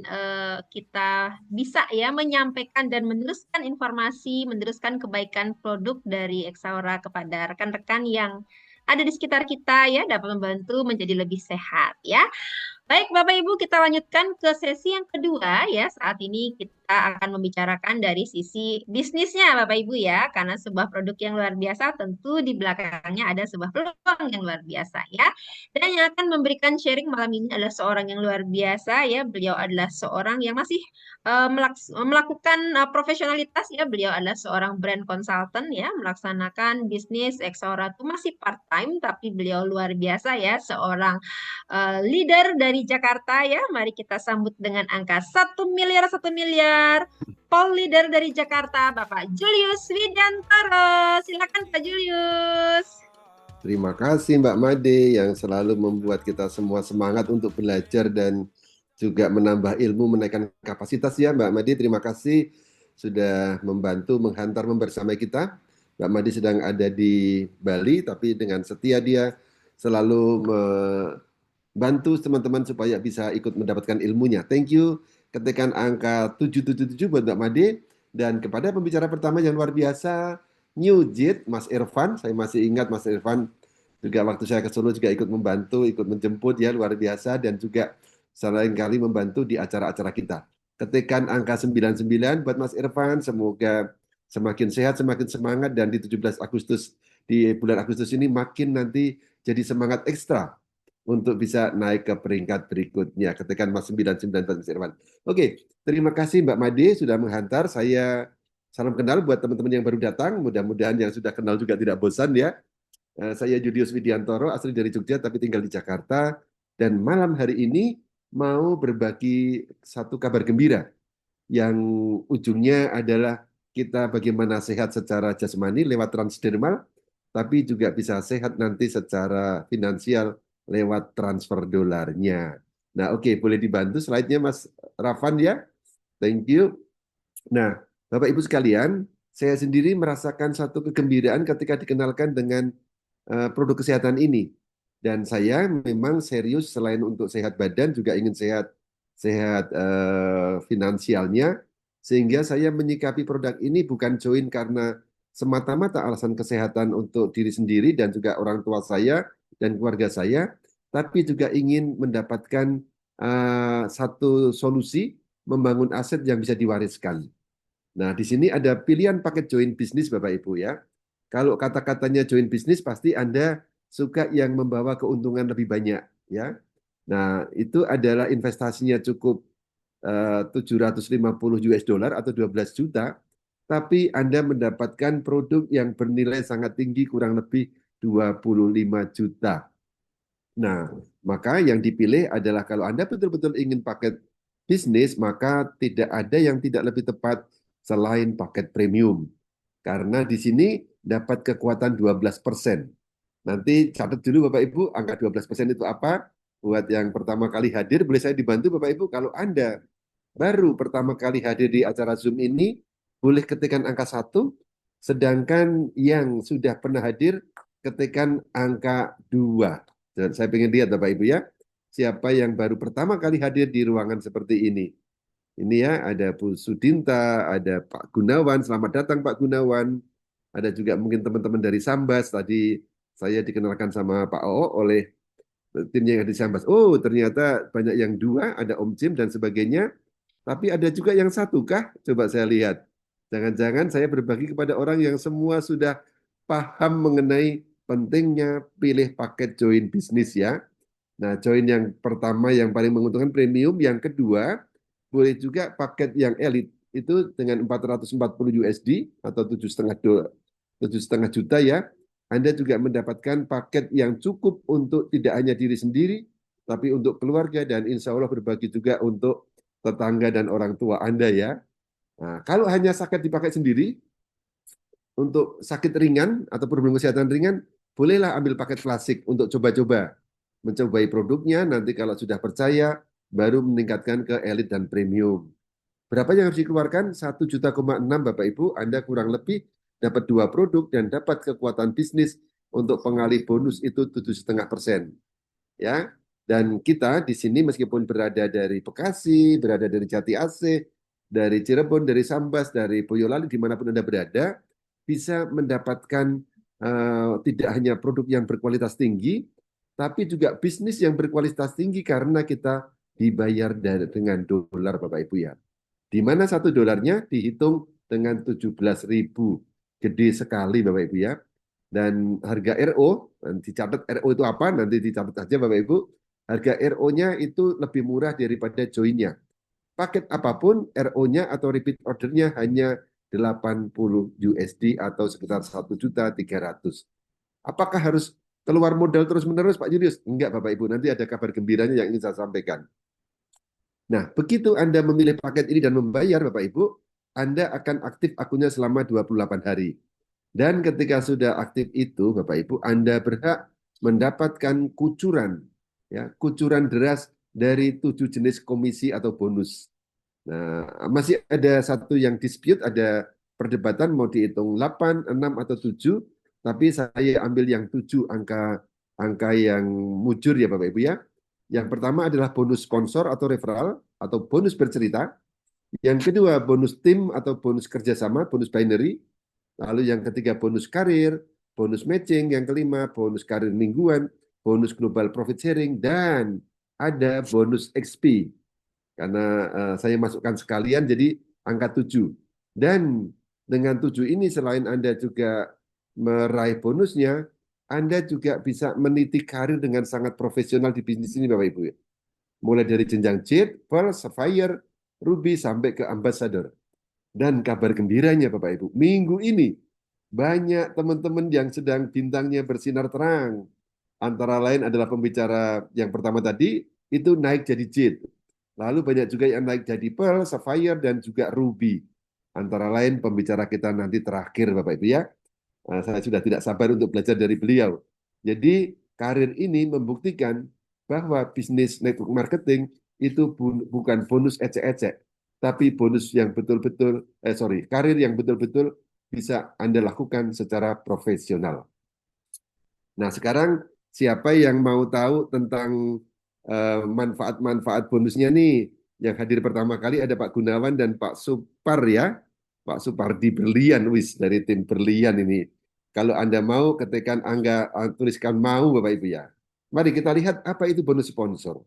kita bisa ya menyampaikan dan meneruskan informasi, meneruskan kebaikan produk dari Exaura kepada rekan-rekan yang ada di sekitar kita ya, dapat membantu menjadi lebih sehat ya. Baik, Bapak Ibu, kita lanjutkan ke sesi yang kedua ya. Saat ini kita akan membicarakan dari sisi bisnisnya, Bapak Ibu ya. Karena sebuah produk yang luar biasa tentu di belakangnya ada sebuah peluang yang luar biasa ya. Dan yang akan memberikan sharing malam ini adalah seorang yang luar biasa ya. Beliau adalah seorang yang masih melakukan profesionalitas ya. Beliau adalah seorang brand consultant ya, melaksanakan bisnis Exaura itu masih part-time, tapi beliau luar biasa ya, seorang leader dari Jakarta ya. Mari kita sambut dengan angka 1 miliar 1 miliar. Pol leader dari Jakarta, Bapak Julius Widantoro. Silakan Pak Julius. Terima kasih Mbak Made yang selalu membuat kita semua semangat untuk belajar dan juga menambah ilmu, menaikkan kapasitas ya Mbak Made. Terima kasih sudah membantu menghantar membersamai kita. Mbak Made sedang ada di Bali, tapi dengan setia dia selalu bantu teman-teman supaya bisa ikut mendapatkan ilmunya. Thank you. Ketikkan angka 777 buat Mbak Made. Dan kepada pembicara pertama yang luar biasa, New Jit, Mas Irfan. Saya masih ingat Mas Irfan Juga waktu saya ke Solo juga ikut membantu, ikut menjemput ya luar biasa dan juga selain kali membantu di acara-acara kita. Ketikkan angka 99 buat Mas Irfan, semoga semakin sehat, semakin semangat dan di 17 Agustus di bulan Agustus ini makin nanti jadi semangat ekstra untuk bisa naik ke peringkat berikutnya. Ketikkan Mas 99 buat Mas Irfan. Oke, terima kasih Mbak Made sudah menghantar. Saya salam kenal buat teman-teman yang baru datang. Mudah-mudahan yang sudah kenal juga tidak bosan ya. Saya Judius Widiantoro, asli dari Jogja tapi tinggal di Jakarta. Dan malam hari ini mau berbagi satu kabar gembira yang ujungnya adalah kita bagaimana sehat secara jasmani lewat transdermal, tapi juga bisa sehat nanti secara finansial lewat transfer dolarnya. Nah, oke, boleh dibantu slide-nya Mas Rafan ya. Thank you. Nah, Bapak Ibu sekalian, saya sendiri merasakan satu kegembiraan ketika dikenalkan dengan produk kesehatan ini. Dan saya memang serius selain untuk sehat badan juga ingin sehat sehat finansialnya, sehingga saya menyikapi produk ini bukan join karena semata-mata alasan kesehatan untuk diri sendiri dan juga orang tua saya dan keluarga saya, tapi juga ingin mendapatkan satu solusi membangun aset yang bisa diwariskan. Nah, di sini ada pilihan paket join bisnis Bapak Ibu ya. Kalau kata-katanya join bisnis pasti Anda suka yang membawa keuntungan lebih banyak ya. Nah, itu adalah investasinya cukup 750 US dollar atau 12 juta, tapi Anda mendapatkan produk yang bernilai sangat tinggi kurang lebih 25 juta. Nah, maka yang dipilih adalah kalau Anda betul-betul ingin paket bisnis, maka tidak ada yang tidak lebih tepat selain paket premium. Karena di sini dapat kekuatan 12%. Nanti catat dulu Bapak Ibu, angka 12% itu apa? Buat yang pertama kali hadir, boleh saya dibantu Bapak Ibu, kalau Anda baru pertama kali hadir di acara Zoom ini, boleh ketikkan angka 1, sedangkan yang sudah pernah hadir, ketikkan angka 2. Dan saya ingin lihat Bapak Ibu ya, siapa yang baru pertama kali hadir di ruangan seperti ini. Ini ya, ada Bu Sudinta, ada Pak Gunawan, selamat datang Pak Gunawan. Ada juga mungkin teman-teman dari Sambas, tadi saya dikenalkan sama Pak Oo oleh timnya yang ada di Sambas. Oh, ternyata banyak yang 2, ada Om Jim dan sebagainya. Tapi ada juga yang 1 kah? Coba saya lihat. Jangan-jangan saya berbagi kepada orang yang semua sudah paham mengenai pentingnya pilih paket join bisnis ya. Nah, join yang pertama yang paling menguntungkan premium, yang kedua boleh juga paket yang elite itu dengan 440 USD atau 7,5 juta ya. Anda juga mendapatkan paket yang cukup untuk tidak hanya diri sendiri, tapi untuk keluarga dan insya Allah berbagi juga untuk tetangga dan orang tua Anda ya. Nah, kalau hanya sakit dipakai sendiri, untuk sakit ringan atau problem kesehatan ringan, bolehlah ambil paket klasik untuk coba-coba. Mencobai produknya, nanti kalau sudah percaya, baru meningkatkan ke elit dan premium. Berapa yang harus dikeluarkan? 1,6 juta Bapak Ibu, Anda kurang lebih dapat 2 produk dan dapat kekuatan bisnis untuk pengalih bonus itu 7,5%. Ya, dan kita di sini meskipun berada dari Bekasi, berada dari Jati AC, dari Cirebon, dari Sambas, dari Boyolali, dimanapun Anda berada, bisa mendapatkan tidak hanya produk yang berkualitas tinggi, tapi juga bisnis yang berkualitas tinggi karena kita dibayar dengan dolar Bapak Ibu ya. Di mana $1 dihitung dengan 17.000. Gede sekali Bapak Ibu ya. Dan harga RO, dicatat RO itu apa, nanti dicatat aja Bapak Ibu. Harga RO-nya itu lebih murah daripada join-nya. Paket apapun, RO-nya atau repeat order-nya hanya 80 USD atau sekitar 1.300.000. Apakah harus keluar modal terus-menerus Pak Julius? Enggak Bapak Ibu, nanti ada kabar gembiranya yang ingin saya sampaikan. Nah, begitu Anda memilih paket ini dan membayar Bapak Ibu, Anda akan aktif akunnya selama 28 hari. Dan ketika sudah aktif itu Bapak Ibu, Anda berhak mendapatkan kucuran, ya, kucuran deras dari 7 jenis komisi atau bonus. Nah, masih ada satu yang dispute, ada perdebatan mau dihitung 8, 6 atau 7, tapi saya ambil yang 7 angka yang mujur ya Bapak Ibu ya. Yang pertama adalah bonus sponsor atau referral atau bonus bercerita. Yang kedua bonus tim atau bonus kerjasama, bonus binary. Lalu yang ketiga bonus karir, bonus matching yang kelima, bonus karir mingguan, bonus global profit sharing, dan ada bonus XP. Karena saya masukkan sekalian jadi angka 7. Dan dengan 7 ini selain Anda juga meraih bonusnya, Anda juga bisa meniti karir dengan sangat profesional di bisnis ini Bapak Ibu. Mulai dari jenjang Jade, Pearl, Sapphire, Ruby, sampai ke Ambassador. Dan kabar gembiranya Bapak Ibu, minggu ini banyak teman-teman yang sedang bintangnya bersinar terang. Antara lain adalah pembicara yang pertama tadi, itu naik jadi Jade. Lalu banyak juga yang naik jadi Pearl, Sapphire, dan juga Ruby. Antara lain pembicara kita nanti terakhir Bapak Ibu ya. Saya sudah tidak sabar untuk belajar dari beliau. Jadi karir ini membuktikan bahwa bisnis network marketing itu bukan bonus ecek-ecek, tapi bonus yang betul-betul, karir yang betul-betul bisa Anda lakukan secara profesional. Nah sekarang siapa yang mau tahu tentang manfaat-manfaat bonusnya nih? Yang hadir pertama kali ada Pak Gunawan dan Pak Supar ya. Pak Supardi Berlian, dari tim Berlian ini. Kalau Anda mau, ketikkan Angga, tuliskan mau Bapak Ibu ya. Mari kita lihat apa itu bonus sponsor.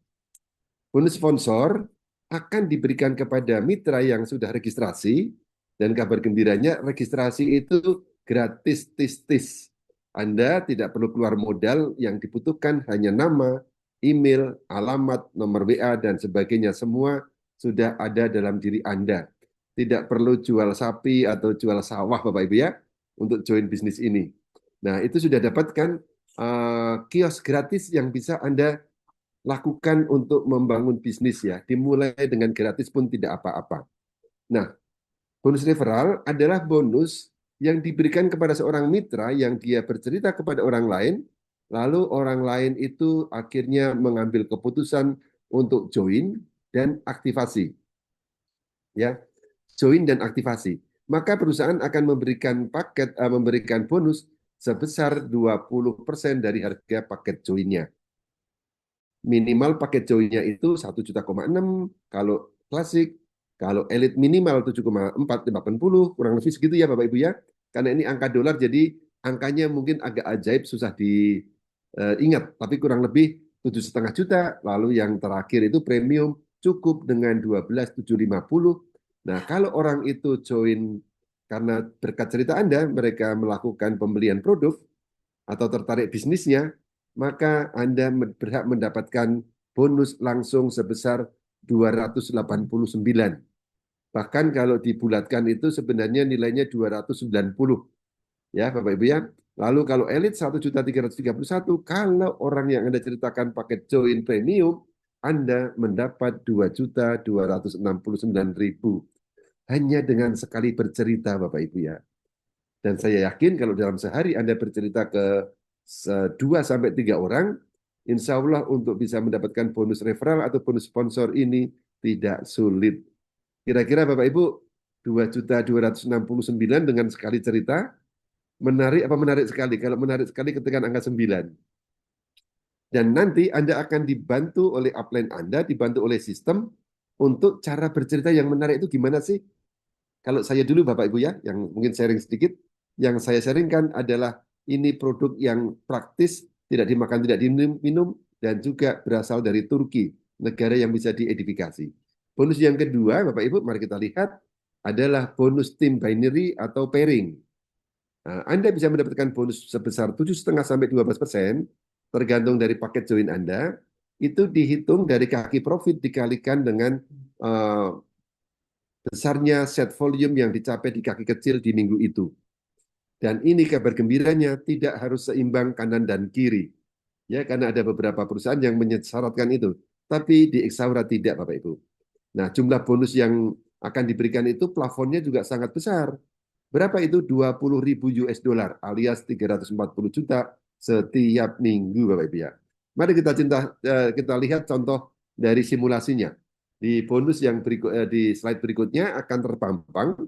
Bonus sponsor akan diberikan kepada mitra yang sudah registrasi, dan kabar gembiranya registrasi itu gratis tis-tis. Anda tidak perlu keluar modal, yang dibutuhkan hanya nama, email, alamat, nomor WA, dan sebagainya. Semua sudah ada dalam diri Anda. Tidak perlu jual sapi atau jual sawah Bapak Ibu ya, untuk join bisnis ini. Nah, itu sudah dapatkan kios gratis yang bisa Anda lakukan untuk membangun bisnis ya. Dimulai dengan gratis pun tidak apa-apa. Nah, bonus referral adalah bonus yang diberikan kepada seorang mitra yang dia bercerita kepada orang lain, lalu orang lain itu akhirnya mengambil keputusan untuk join dan aktivasi. Ya, join dan aktivasi. Maka perusahaan akan memberikan bonus sebesar 20% dari harga paket joinnya. Minimal paket joinnya itu 1,6 juta, kalau klasik, kalau elite minimal 7,480, kurang lebih segitu ya Bapak Ibu ya. Karena ini angka dolar, jadi angkanya mungkin agak ajaib, susah diingat, tapi kurang lebih 7,5 juta. Lalu yang terakhir itu premium, cukup dengan 12.750. Nah, kalau orang itu join karena berkat cerita Anda, mereka melakukan pembelian produk atau tertarik bisnisnya, maka Anda berhak mendapatkan bonus langsung sebesar 289. Bahkan kalau dibulatkan itu sebenarnya nilainya 290. Ya, Bapak Ibu ya. Lalu kalau elit 1.331, kalau orang yang Anda ceritakan paket join premium, Anda mendapat 2.269.000. Hanya dengan sekali bercerita Bapak Ibu ya. Dan saya yakin kalau dalam sehari Anda bercerita ke 2-3 orang, insya Allah untuk bisa mendapatkan bonus referral atau bonus sponsor ini tidak sulit. Kira-kira Bapak Ibu, 2.269 dengan sekali cerita, menarik apa menarik sekali? Kalau menarik sekali ketekan angka 9. Dan nanti Anda akan dibantu oleh upline Anda, dibantu oleh sistem untuk cara bercerita yang menarik itu gimana sih? Kalau saya dulu Bapak Ibu ya, yang mungkin sharing sedikit, yang saya sharingkan adalah ini produk yang praktis, tidak dimakan, tidak diminum, dan juga berasal dari Turki, negara yang bisa diedifikasi. Bonus yang kedua, Bapak Ibu, mari kita lihat, adalah bonus tim binary atau pairing. Nah, Anda bisa mendapatkan bonus sebesar 7,5 sampai 12%, tergantung dari paket join Anda. Itu dihitung dari kaki profit dikalikan dengan besarnya set volume yang dicapai di kaki kecil di minggu itu. Dan ini kabar gembiranya, tidak harus seimbang kanan dan kiri. Ya, karena ada beberapa perusahaan yang mensyaratkan itu. Tapi di Exaura tidak, Bapak Ibu. Nah, jumlah bonus yang akan diberikan itu plafonnya juga sangat besar. Berapa itu? 20.000 US dollar alias 340 juta setiap minggu, Bapak Ibu ya. Mari kita lihat contoh dari simulasinya. Di bonus yang di slide berikutnya akan terpampang,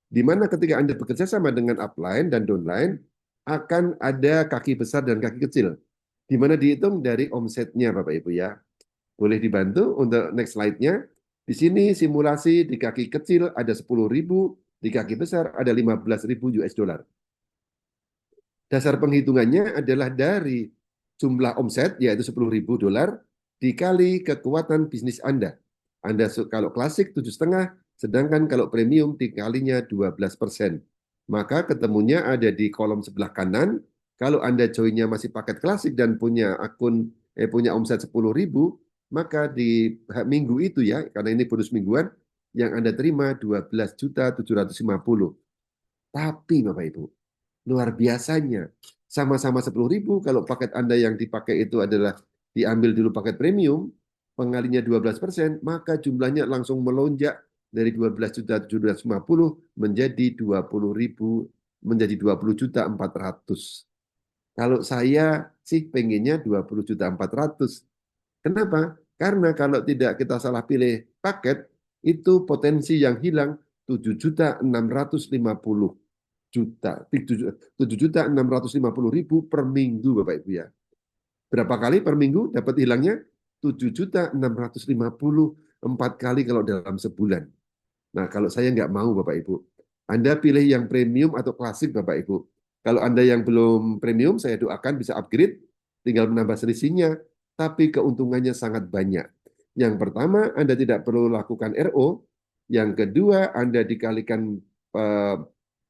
di mana ketika Anda bekerja sama dengan upline dan downline, akan ada kaki besar dan kaki kecil, di mana dihitung dari omsetnya, Bapak Ibu ya. Boleh dibantu untuk next slide-nya. Di sini simulasi di kaki kecil ada 10.000, di kaki besar ada 15.000 US dollar. Dasar penghitungannya adalah dari jumlah omset, yaitu $10.000, dikali kekuatan bisnis Anda. Anda kalau klasik 7,5, sedangkan kalau premium dikalinya 12%. Maka ketemunya ada di kolom sebelah kanan. Kalau Anda joinnya masih paket klasik dan punya punya omset 10.000, maka di minggu itu ya, karena ini bonus mingguan, yang Anda terima 12.750. Tapi Bapak Ibu, luar biasanya, sama-sama 10.000, kalau paket Anda yang dipakai itu adalah diambil dulu paket premium, pengalinya 12%, maka jumlahnya langsung melonjak dari 12.750 menjadi 20.000, menjadi 20.400.000. Kalau saya sih pengennya 20.400.000. Kenapa? Karena kalau tidak kita salah pilih paket, itu potensi yang hilang 7.650.000. 7.650.000 per minggu, Bapak Ibu ya. Berapa kali per minggu dapat hilangnya? 7.650, 4 kali kalau dalam sebulan. Nah, kalau saya nggak mau, Bapak Ibu. Anda pilih yang premium atau klasik, Bapak Ibu. Kalau Anda yang belum premium, saya doakan bisa upgrade, tinggal menambah selisihnya, tapi keuntungannya sangat banyak. Yang pertama, Anda tidak perlu lakukan RO. Yang kedua, Anda dikalikan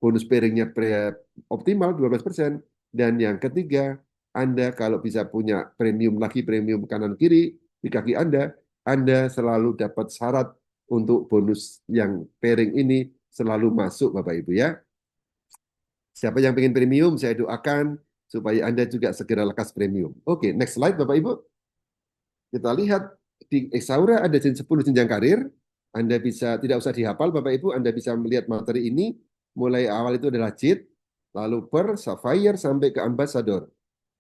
bonus pairingnya optimal 12%. Dan yang ketiga, Anda kalau bisa punya premium lagi, premium kanan kiri di kaki Anda selalu dapat syarat untuk bonus yang pairing ini selalu masuk, Bapak Ibu ya. Siapa yang pengen premium, saya doakan supaya Anda juga segera lekas premium. Oke, next slide Bapak Ibu. Kita lihat di Exaura ada 10 jenjang karir. Anda bisa, tidak usah dihafal Bapak Ibu, Anda bisa melihat materi ini. Mulai awal itu adalah JIT, lalu per, sapphire, sampai ke ambassador.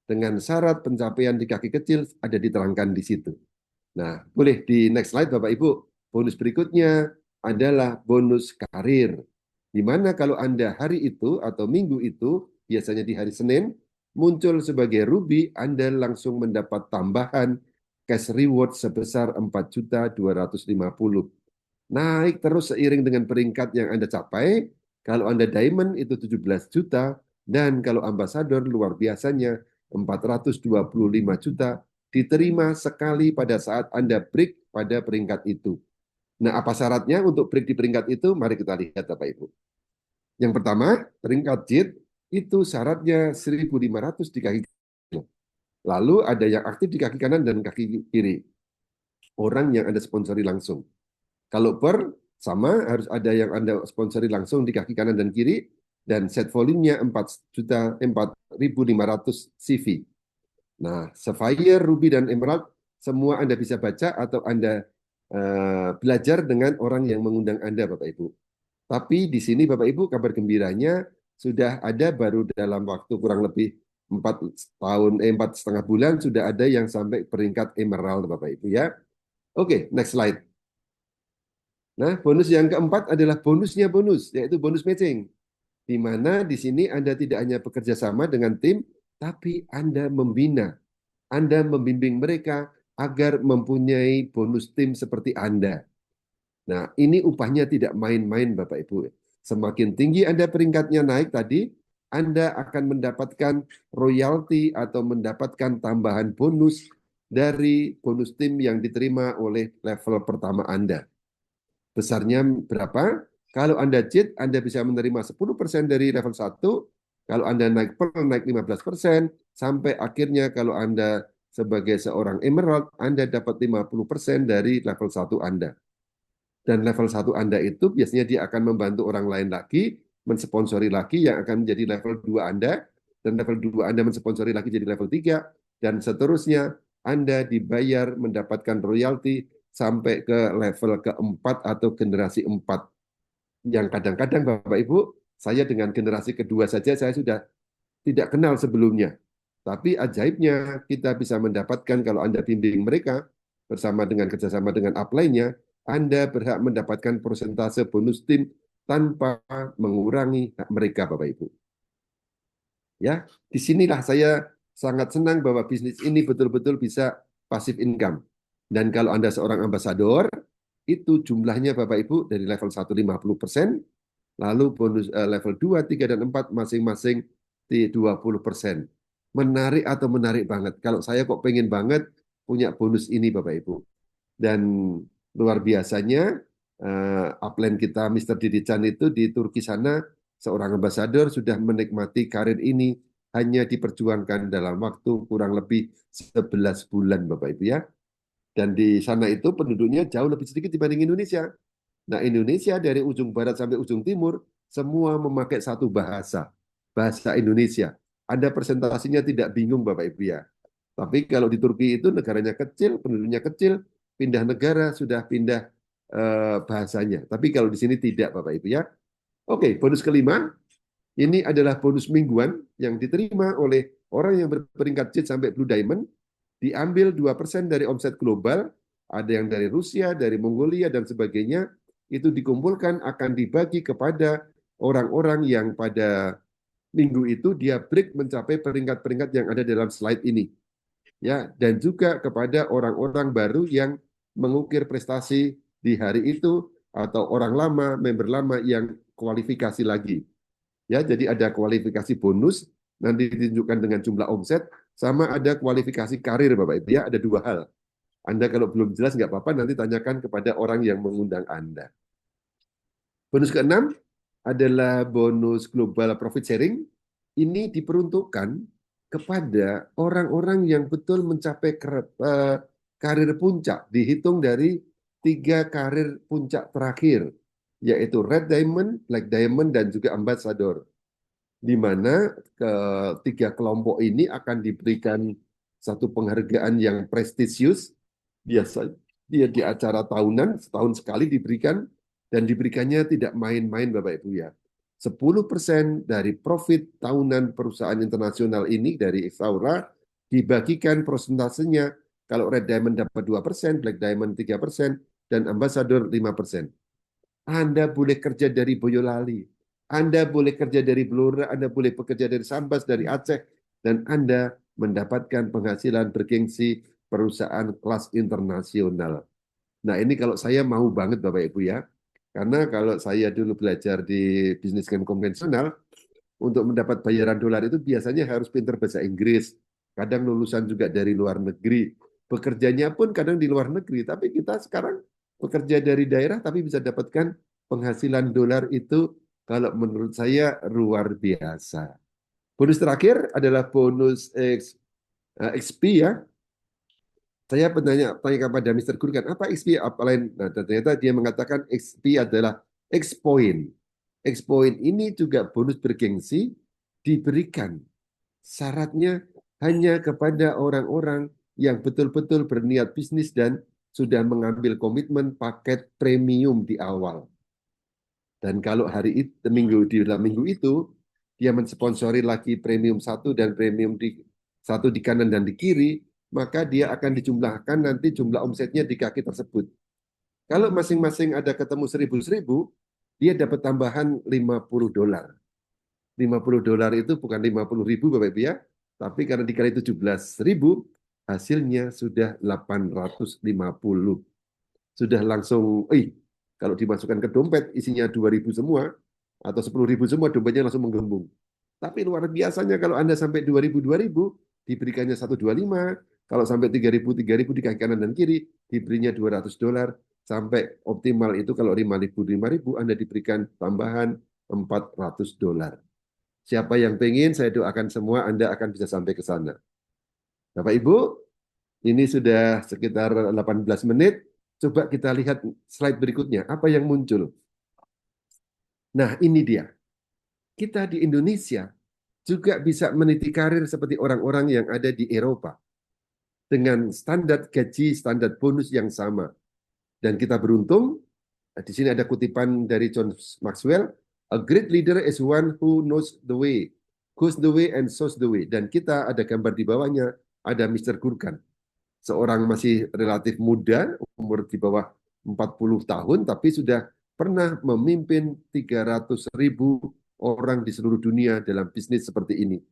Dengan syarat pencapaian di kaki kecil ada diterangkan di situ. Nah, boleh di next slide Bapak Ibu. Bonus berikutnya adalah bonus karir. Di mana kalau Anda hari itu atau minggu itu, biasanya di hari Senin, muncul sebagai ruby, Anda langsung mendapat tambahan cash reward sebesar 4.250. Naik terus seiring dengan peringkat yang Anda capai. Kalau Anda diamond itu 17 juta, dan kalau ambassador luar biasanya 425 juta, diterima sekali pada saat Anda break pada peringkat itu. Nah, apa syaratnya untuk break di peringkat itu? Mari kita lihat Bapak Ibu. Yang pertama, peringkat JIT itu syaratnya 1.500 di kaki kanan. Lalu ada yang aktif di kaki kanan dan kaki kiri. Orang yang Anda sponsori langsung. Kalau per, sama, harus ada yang Anda sponsori langsung di kaki kanan dan kiri, dan set volume-nya 4.500 CV. Nah, Sapphire, Ruby, dan Emerald, semua Anda bisa baca atau Anda belajar dengan orang yang mengundang Anda, Bapak Ibu. Tapi di sini, Bapak Ibu, kabar gembiranya sudah ada baru dalam waktu kurang lebih 4,5 bulan, sudah ada yang sampai peringkat Emerald, Bapak Ibu ya. Oke, next slide. Nah, bonus yang keempat adalah bonusnya bonus, yaitu bonus matching. Di mana di sini Anda tidak hanya bekerja sama dengan tim, tapi Anda membina. Anda membimbing mereka agar mempunyai bonus tim seperti Anda. Nah, ini upahnya tidak main-main Bapak Ibu. Semakin tinggi Anda peringkatnya naik tadi, Anda akan mendapatkan royalti atau mendapatkan tambahan bonus dari bonus tim yang diterima oleh level pertama Anda. Besarnya berapa? Kalau Anda JIT, Anda bisa menerima 10% dari level 1. Kalau Anda naik Pearl, naik 15%. Sampai akhirnya kalau Anda sebagai seorang Emerald, Anda dapat 50% dari level 1 Anda. Dan level 1 Anda itu biasanya dia akan membantu orang lain lagi, mensponsori lagi yang akan menjadi level 2 Anda, dan level 2 Anda mensponsori lagi jadi level 3, dan seterusnya Anda dibayar mendapatkan royalti sampai ke level keempat atau generasi 4. Yang kadang-kadang Bapak Ibu, saya dengan generasi kedua saja saya sudah tidak kenal sebelumnya. Tapi ajaibnya kita bisa mendapatkan kalau Anda bimbing mereka bersama dengan kerjasama dengan upline-nya, Anda berhak mendapatkan persentase bonus tim tanpa mengurangi hak mereka, Bapak Ibu. Ya, disinilah saya sangat senang bahwa bisnis ini betul-betul bisa passive income. Dan kalau Anda seorang ambasador, itu jumlahnya Bapak Ibu dari level 1 50%, lalu bonus level 2, 3, dan 4 masing-masing 20%. Menarik atau menarik banget. Kalau saya kok pengen banget punya bonus ini Bapak Ibu. Dan luar biasanya upline kita Mr. Didi Chan itu di Turki sana seorang ambasador sudah menikmati karir ini hanya diperjuangkan dalam waktu kurang lebih 11 bulan Bapak Ibu ya. Dan di sana itu penduduknya jauh lebih sedikit dibanding Indonesia. Nah, Indonesia dari ujung barat sampai ujung timur semua memakai satu bahasa, bahasa Indonesia. Anda presentasinya tidak bingung Bapak Ibu ya. Tapi kalau di Turki itu negaranya kecil, penduduknya kecil, pindah negara sudah pindah bahasanya. Tapi kalau di sini tidak Bapak Ibu ya. Oke, bonus kelima, ini adalah bonus mingguan yang diterima oleh orang yang berperingkat J sampai Blue Diamond, diambil 2% dari omset global, ada yang dari Rusia, dari Mongolia, dan sebagainya, itu dikumpulkan akan dibagi kepada orang-orang yang pada minggu itu dia break mencapai peringkat-peringkat yang ada dalam slide ini. Ya, dan juga kepada orang-orang baru yang mengukir prestasi di hari itu atau orang lama, member lama yang kualifikasi lagi. Ya, jadi ada kualifikasi bonus nanti ditunjukkan dengan jumlah omset sama ada kualifikasi karir Bapak Ibu ya, ada dua hal. Anda kalau belum jelas nggak apa-apa nanti tanyakan kepada orang yang mengundang Anda. Bonus keenam adalah bonus global profit sharing. Ini diperuntukkan kepada orang-orang yang betul mencapai karir puncak, dihitung dari 3 karir puncak terakhir, yaitu Red Diamond, Black Diamond, dan juga Ambassador. Di mana ketiga kelompok ini akan diberikan satu penghargaan yang prestisius, biasa dia di acara tahunan, setahun sekali diberikan, dan diberikannya tidak main-main Bapak Ibu ya. 10% dari profit tahunan perusahaan internasional ini dari Exaura dibagikan prosentasenya. Kalau Red Diamond dapat 2%, Black Diamond 3%, dan Ambassador 5%. Anda boleh kerja dari Boyolali, Anda boleh kerja dari Blora, Anda boleh bekerja dari Sambas, dari Aceh, dan Anda mendapatkan penghasilan bergengsi perusahaan kelas internasional. Nah ini kalau saya mau banget Bapak Ibu ya, karena kalau saya dulu belajar di bisnis konvensional, untuk mendapat bayaran dolar itu biasanya harus pintar bahasa Inggris. Kadang lulusan juga dari luar negeri. Bekerjanya pun kadang di luar negeri. Tapi kita sekarang bekerja dari daerah tapi bisa dapatkan penghasilan dolar itu kalau menurut saya luar biasa. Bonus terakhir adalah bonus XP ya. Saya tanya kepada Mr. Gurkan, apa XP lain? Nah, ternyata dia mengatakan XP adalah X point. X point ini juga bonus bergengsi diberikan. Syaratnya hanya kepada orang-orang yang betul-betul berniat bisnis dan sudah mengambil komitmen paket premium di awal. Dan kalau di dalam minggu itu, dia mensponsori lagi premium 1 dan premium satu di kanan dan di kiri, maka dia akan dijumlahkan nanti jumlah omsetnya di kaki tersebut. Kalau masing-masing ada ketemu 1.000, dia dapat tambahan $50. $50 itu bukan 50.000 Bapak Ibu ya, tapi karena dikali 17.000, hasilnya sudah 850. Sudah langsung, kalau dimasukkan ke dompet isinya 2.000 semua, atau 10.000 semua, dompetnya langsung menggembung. Tapi luar biasanya kalau Anda sampai 2.000, diberikannya 125, kalau sampai 3.000 di kaki kanan dan kiri, diberinya $200, sampai optimal itu kalau 5.000 Anda diberikan tambahan $400. Siapa yang pengen, saya doakan semua Anda akan bisa sampai ke sana. Bapak Ibu, ini sudah sekitar 18 menit. Coba kita lihat slide berikutnya. Apa yang muncul? Nah, ini dia. Kita di Indonesia juga bisa meniti karir seperti orang-orang yang ada di Eropa. Dengan standar gaji, standar bonus yang sama. Dan kita beruntung, di sini ada kutipan dari John Maxwell, a great leader is one who knows the way, goes the way and shows the way. Dan kita ada gambar di bawahnya, ada Mr. Gurkan. Seorang masih relatif muda, umur di bawah 40 tahun, tapi sudah pernah memimpin 300.000 orang di seluruh dunia dalam bisnis seperti ini.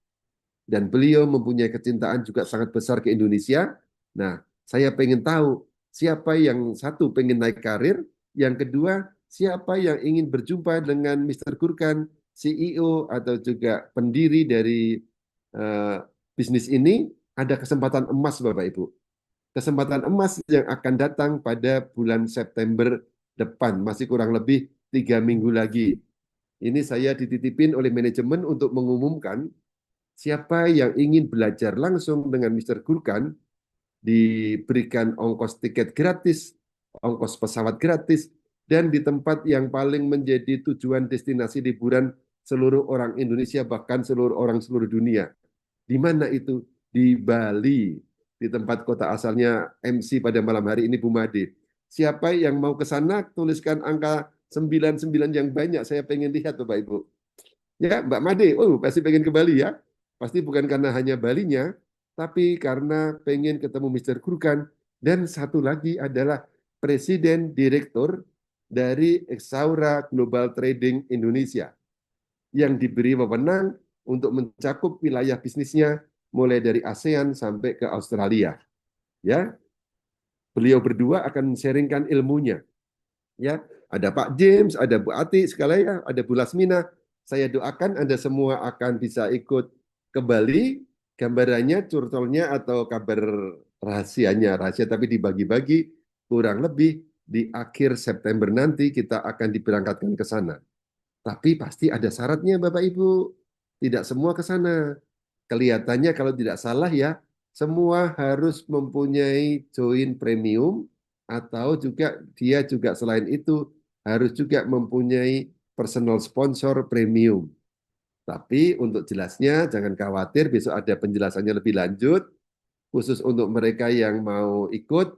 Dan beliau mempunyai kecintaan juga sangat besar ke Indonesia. Nah, saya pengen tahu siapa yang satu pengen naik karir, yang kedua siapa yang ingin berjumpa dengan Mr. Gurkan CEO atau juga pendiri dari bisnis ini, ada kesempatan emas Bapak Ibu. Kesempatan emas yang akan datang pada bulan September depan, masih kurang lebih 3 minggu lagi. Ini saya dititipin oleh manajemen untuk mengumumkan siapa yang ingin belajar langsung dengan Mr. Gurkan, diberikan ongkos tiket gratis, ongkos pesawat gratis, dan di tempat yang paling menjadi tujuan destinasi liburan seluruh orang Indonesia, bahkan seluruh orang seluruh dunia. Di mana itu? Di Bali, di tempat kota asalnya MC pada malam hari ini, Bu Made. Siapa yang mau ke sana, tuliskan angka 99 yang banyak, saya pengen lihat Bapak Ibu. Ya, Mbak Made, pasti pengen ke Bali ya. Pasti bukan karena hanya Balinya, tapi karena pengen ketemu Mr. Gurkan. Dan satu lagi adalah Presiden Direktur dari Exaura Global Trading Indonesia yang diberi wewenang untuk mencakup wilayah bisnisnya mulai dari ASEAN sampai ke Australia. Ya, beliau berdua akan sharingkan ilmunya. Ya, ada Pak James, ada Bu Ati sekalian, ada Bu Lasmina. Saya doakan Anda semua akan bisa ikut ke Bali. Gambarannya, curcolnya atau kabar rahasianya, rahasia tapi dibagi-bagi, kurang lebih di akhir September nanti kita akan diberangkatkan ke sana. Tapi pasti ada syaratnya Bapak Ibu. Tidak semua ke sana. Kelihatannya kalau tidak salah ya, semua harus mempunyai join premium atau juga dia juga selain itu harus juga mempunyai personal sponsor premium. Tapi untuk jelasnya jangan khawatir, besok ada penjelasannya lebih lanjut. Khusus untuk mereka yang mau ikut,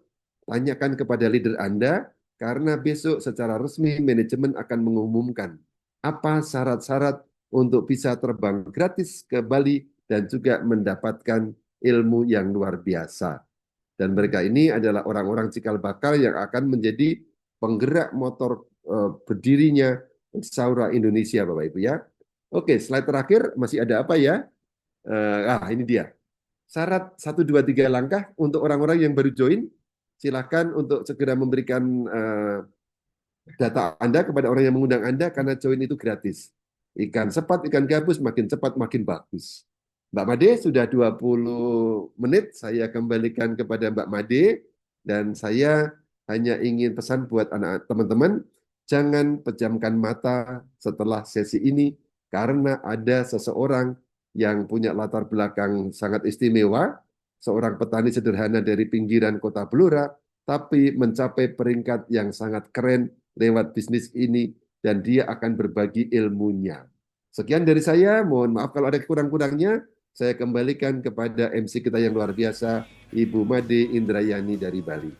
tanyakan kepada leader Anda, karena besok secara resmi manajemen akan mengumumkan apa syarat-syarat untuk bisa terbang gratis ke Bali dan juga mendapatkan ilmu yang luar biasa. Dan mereka ini adalah orang-orang cikal bakal yang akan menjadi penggerak motor berdirinya Saura Indonesia, Bapak Ibu ya. Oke, slide terakhir masih ada apa ya? Ini dia. Syarat 1, 2, 3 langkah untuk orang-orang yang baru join. Silakan untuk segera memberikan data Anda kepada orang yang mengundang Anda karena join itu gratis. Ikan sepat, ikan gabus makin cepat makin bagus. Mbak Made sudah 20 menit, saya kembalikan kepada Mbak Made dan saya hanya ingin pesan buat anak teman-teman, jangan pejamkan mata setelah sesi ini karena ada seseorang yang punya latar belakang sangat istimewa, seorang petani sederhana dari pinggiran kota Blora, tapi mencapai peringkat yang sangat keren lewat bisnis ini dan dia akan berbagi ilmunya. Sekian dari saya, mohon maaf kalau ada kurang-kurangnya. Saya kembalikan kepada MC kita yang luar biasa, Ibu Made Indrayani dari Bali.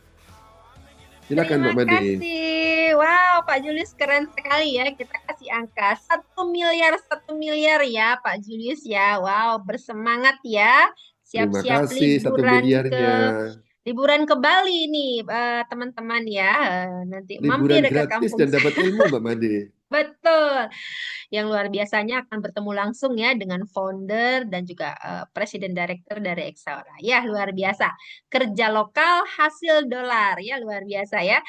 Silakan Mbak Made. Terima kasih. Wow, Pak Julius keren sekali ya. Kita kasih angka 1 miliar ya Pak Julius ya. Wow, bersemangat ya. Terima Siap-siap kasih 1 miliarnya. liburan ke Bali nih teman-teman ya. Nanti Liburan mampir ke gratis kampung dan dapat ilmu Mbak Made. Betul. Yang luar biasanya akan bertemu langsung ya dengan founder dan juga presiden direktur dari Exaura. Ya, luar biasa. Kerja lokal, hasil dolar. Ya, luar biasa ya.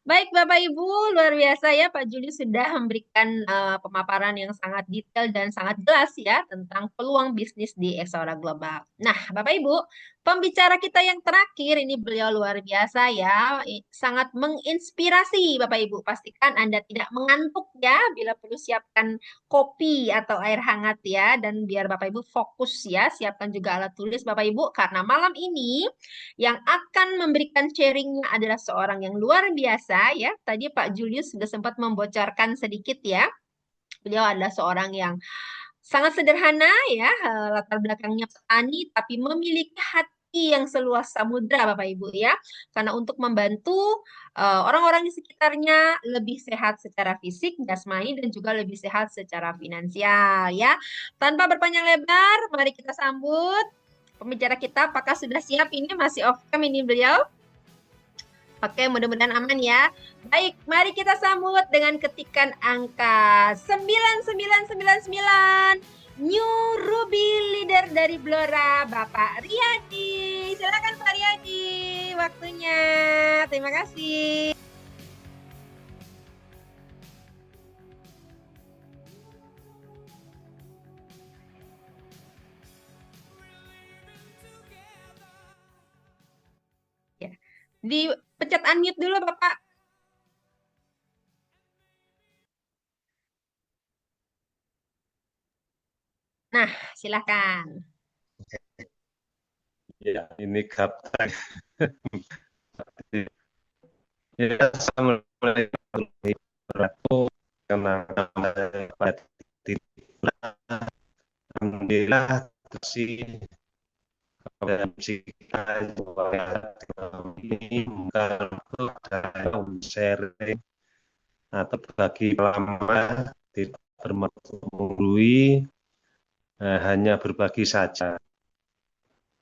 Baik Bapak Ibu, luar biasa ya Pak Julius sudah memberikan pemaparan yang sangat detail dan sangat jelas ya tentang peluang bisnis di Exaura Global. Nah, Bapak Ibu, pembicara kita yang terakhir ini beliau luar biasa ya, sangat menginspirasi Bapak Ibu. Pastikan Anda tidak mengantuk ya bila perlu siapkan kopi atau air hangat ya dan biar Bapak Ibu fokus ya, siapkan juga alat tulis Bapak Ibu karena malam ini yang akan memberikan sharingnya adalah seorang yang luar biasa ya. Tadi Pak Julius sudah sempat membocorkan sedikit ya. Beliau adalah seorang yang sangat sederhana ya, latar belakangnya petani tapi memiliki hati yang seluas samudra Bapak Ibu ya. Karena untuk membantu orang-orang di sekitarnya lebih sehat secara fisik, jasmani dan juga lebih sehat secara finansial ya. Tanpa berpanjang lebar, mari kita sambut pembicara kita. Apakah sudah siap? Ini masih off cam ini beliau. Oke, mudah-mudahan aman ya. Baik, mari kita sambut dengan ketikan angka 9999. New Ruby Leader dari Blora, Bapak Riyadi. Silakan Pak Riyadi, waktunya. Terima kasih. Dipencet unmute dulu, Bapak. Nah, silakan. Ya, ini kapten. Ya, Assalamualaikum alhamdulillah sih ini bukan sharing atau bagi lama tidak bermenggurui, hanya berbagi saja.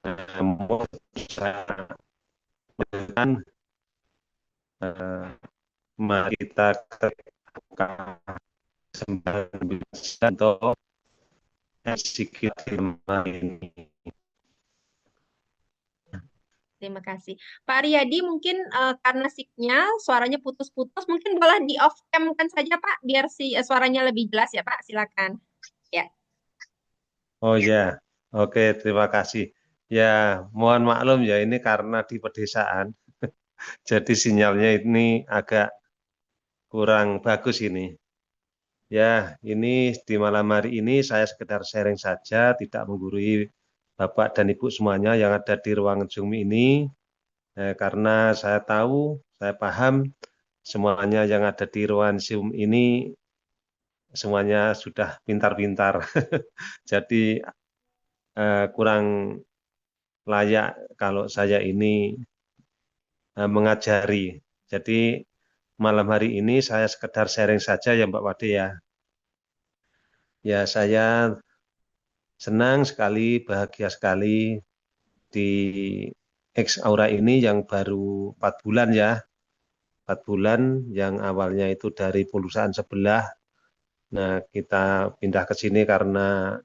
Namun saya mari kita ketika 19 untuk sedikit ini. Terima kasih. Pak Riyadi, mungkin karena signal suaranya putus-putus, mungkin boleh di off cam kan saja Pak, biar suaranya lebih jelas ya Pak. Silakan. Ya. Oh ya, oke, terima kasih. Ya, mohon maklum ya, ini karena di pedesaan, jadi sinyalnya ini agak kurang bagus ini. Ya, ini di malam hari ini saya sekedar sharing saja, tidak menggurui Bapak dan Ibu semuanya yang ada di ruangan Zoom ini, karena saya tahu, saya paham semuanya yang ada di ruangan Zoom ini semuanya sudah pintar-pintar. Jadi kurang layak kalau saya ini mengajari. Jadi malam hari ini saya sekedar sharing saja ya Mbak Wade ya. Ya saya senang sekali, bahagia sekali di X Aura ini yang baru 4 bulan ya. 4 bulan yang awalnya itu dari perusahaan sebelah. Nah kita pindah ke sini karena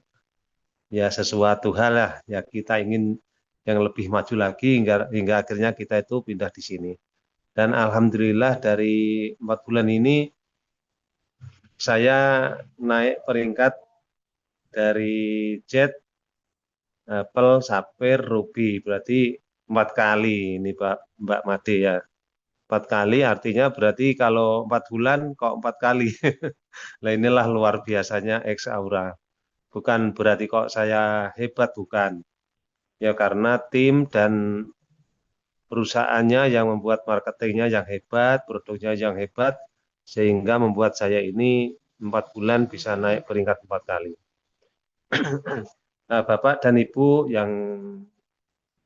ya sesuatu hal lah ya kita ingin yang lebih maju lagi hingga akhirnya kita itu pindah di sini. Dan alhamdulillah dari 4 bulan ini saya naik peringkat dari jet, apple, sapphire, ruby. Berarti 4 kali ini Mbak Made ya. 4 kali artinya berarti kalau 4 bulan kok 4 kali. Nah inilah luar biasanya X Aura. Bukan berarti kok saya hebat, bukan. Ya karena tim dan perusahaannya yang membuat marketingnya yang hebat, produknya yang hebat, sehingga membuat saya ini 4 bulan bisa naik peringkat 4 kali. Nah, Bapak dan Ibu yang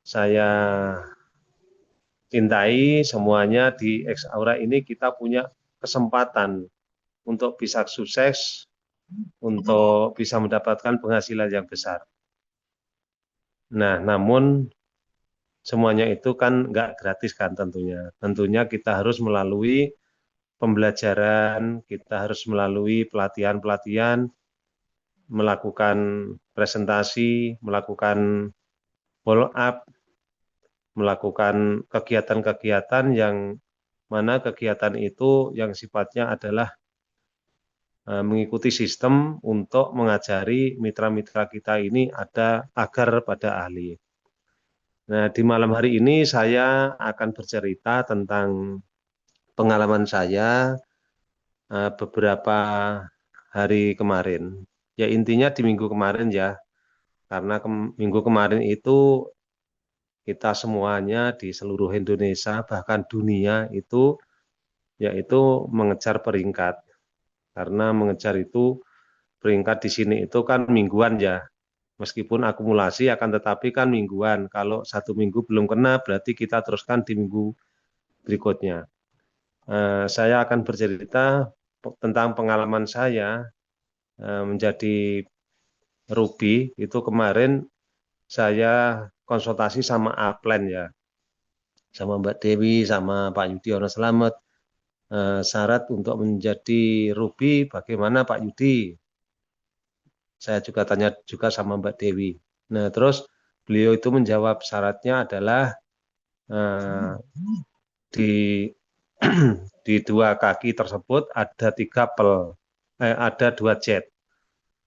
saya cintai semuanya di X Aura ini kita punya kesempatan untuk bisa sukses, untuk bisa mendapatkan penghasilan yang besar. Nah, namun semuanya itu kan nggak gratis kan tentunya. Tentunya kita harus melalui pembelajaran, kita harus melalui pelatihan-pelatihan, melakukan presentasi, melakukan follow up, melakukan kegiatan-kegiatan yang mana kegiatan itu yang sifatnya adalah mengikuti sistem untuk mengajari mitra-mitra kita ini agar pada ahli. Nah, di malam hari ini saya akan bercerita tentang pengalaman saya beberapa hari kemarin. Ya intinya di minggu kemarin ya, karena minggu kemarin itu kita semuanya di seluruh Indonesia bahkan dunia itu yaitu mengejar peringkat. Karena mengejar itu peringkat di sini itu kan mingguan ya. Meskipun akumulasi akan tetapi kan mingguan. Kalau 1 minggu belum kena berarti kita teruskan di minggu berikutnya. Saya akan bercerita tentang pengalaman saya menjadi Ruby itu kemarin saya konsultasi sama Aplen ya, sama Mbak Dewi, sama Pak Yudiono Slamet. Syarat untuk menjadi Ruby bagaimana Pak Yudi? Saya juga tanya juga sama Mbak Dewi. Nah terus beliau itu menjawab syaratnya adalah di di 2 kaki tersebut ada 3 pel, ada 2 jet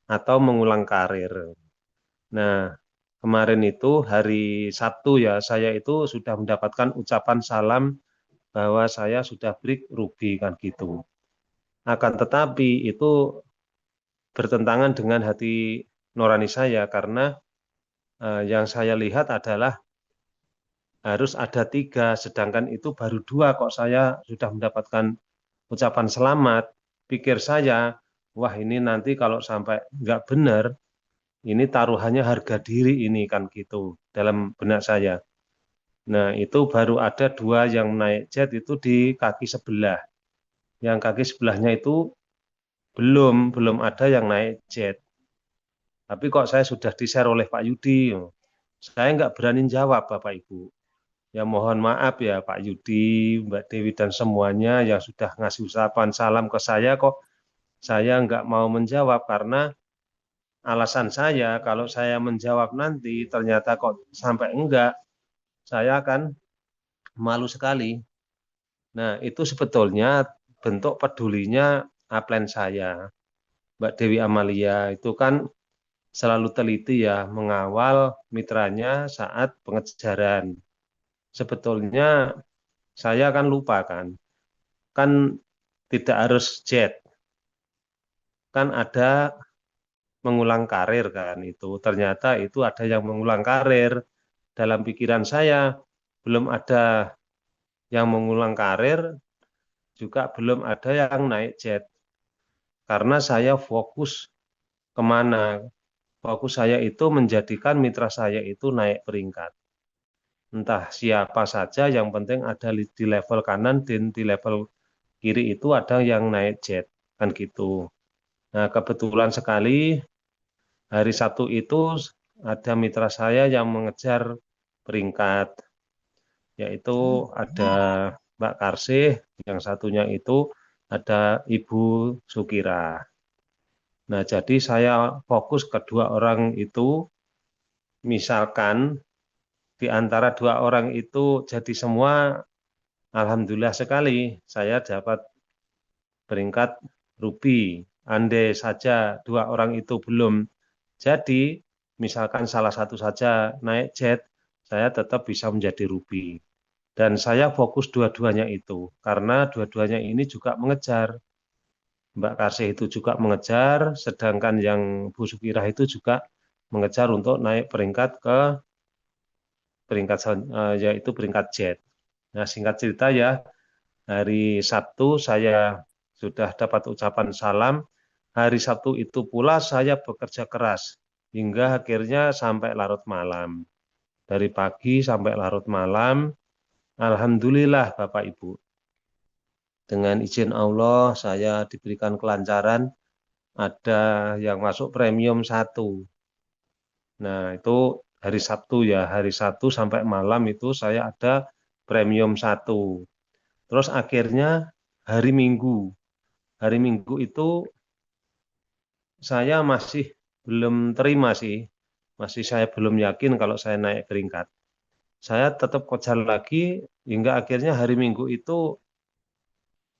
atau mengulang karir. Nah kemarin itu hari Sabtu ya, saya itu sudah mendapatkan ucapan salam bahwa saya sudah break ruby kan gitu. Akan tetapi itu bertentangan dengan hati nurani saya karena yang saya lihat adalah harus ada 3, sedangkan itu baru 2 kok saya sudah mendapatkan ucapan selamat. Pikir saya, wah ini nanti kalau sampai nggak benar, ini taruhannya harga diri ini kan gitu dalam benak saya. Nah itu baru ada 2 yang naik jet itu di kaki sebelah. Yang kaki sebelahnya itu belum ada yang naik jet. Tapi kok saya sudah di-share oleh Pak Yudi, saya nggak berani jawab Bapak Ibu. Ya mohon maaf ya Pak Yudi, Mbak Dewi dan semuanya yang sudah ngasih ucapan salam ke saya kok saya nggak mau menjawab karena alasan saya kalau saya menjawab nanti ternyata kok sampai enggak, saya akan malu sekali. Nah itu sebetulnya bentuk pedulinya upline saya, Mbak Dewi Amalia itu kan selalu teliti ya mengawal mitranya saat pengejaran. Sebetulnya saya kan lupa kan tidak harus jet, kan ada mengulang karir kan itu. Ternyata itu ada yang mengulang karir. Dalam pikiran saya belum ada yang mengulang karir, juga belum ada yang naik jet. Karena saya fokus kemana? Fokus saya itu menjadikan mitra saya itu naik peringkat. Entah siapa saja, yang penting ada di level kanan dan di level kiri itu ada yang naik jet, kan gitu. Nah, kebetulan sekali hari Sabtu itu ada mitra saya yang mengejar peringkat, yaitu ada Mbak Karsih, yang satunya itu ada Ibu Sukira. Nah, jadi saya fokus kedua orang itu, misalkan di antara 2 orang itu jadi semua, alhamdulillah sekali saya dapat peringkat ruby. Andai saja 2 orang itu belum jadi, misalkan salah satu saja naik jet, saya tetap bisa menjadi ruby. Dan saya fokus dua-duanya itu, karena dua-duanya ini juga mengejar. Mbak Karsih itu juga mengejar, sedangkan yang Bu Sukirah itu juga mengejar untuk naik peringkat ke peringkat yaitu peringkat jet. Nah, singkat cerita ya, hari Sabtu saya sudah dapat ucapan salam. Hari Sabtu itu pula saya bekerja keras hingga akhirnya sampai larut malam. Dari pagi sampai larut malam, alhamdulillah Bapak Ibu. Dengan izin Allah saya diberikan kelancaran, ada yang masuk premium 1. Nah, itu hari Sabtu ya, hari Sabtu sampai malam itu saya ada premium 1. Terus akhirnya hari Minggu. Hari Minggu itu saya masih belum terima sih. Masih saya belum yakin kalau saya naik peringkat. Saya tetap kejar lagi hingga akhirnya hari Minggu itu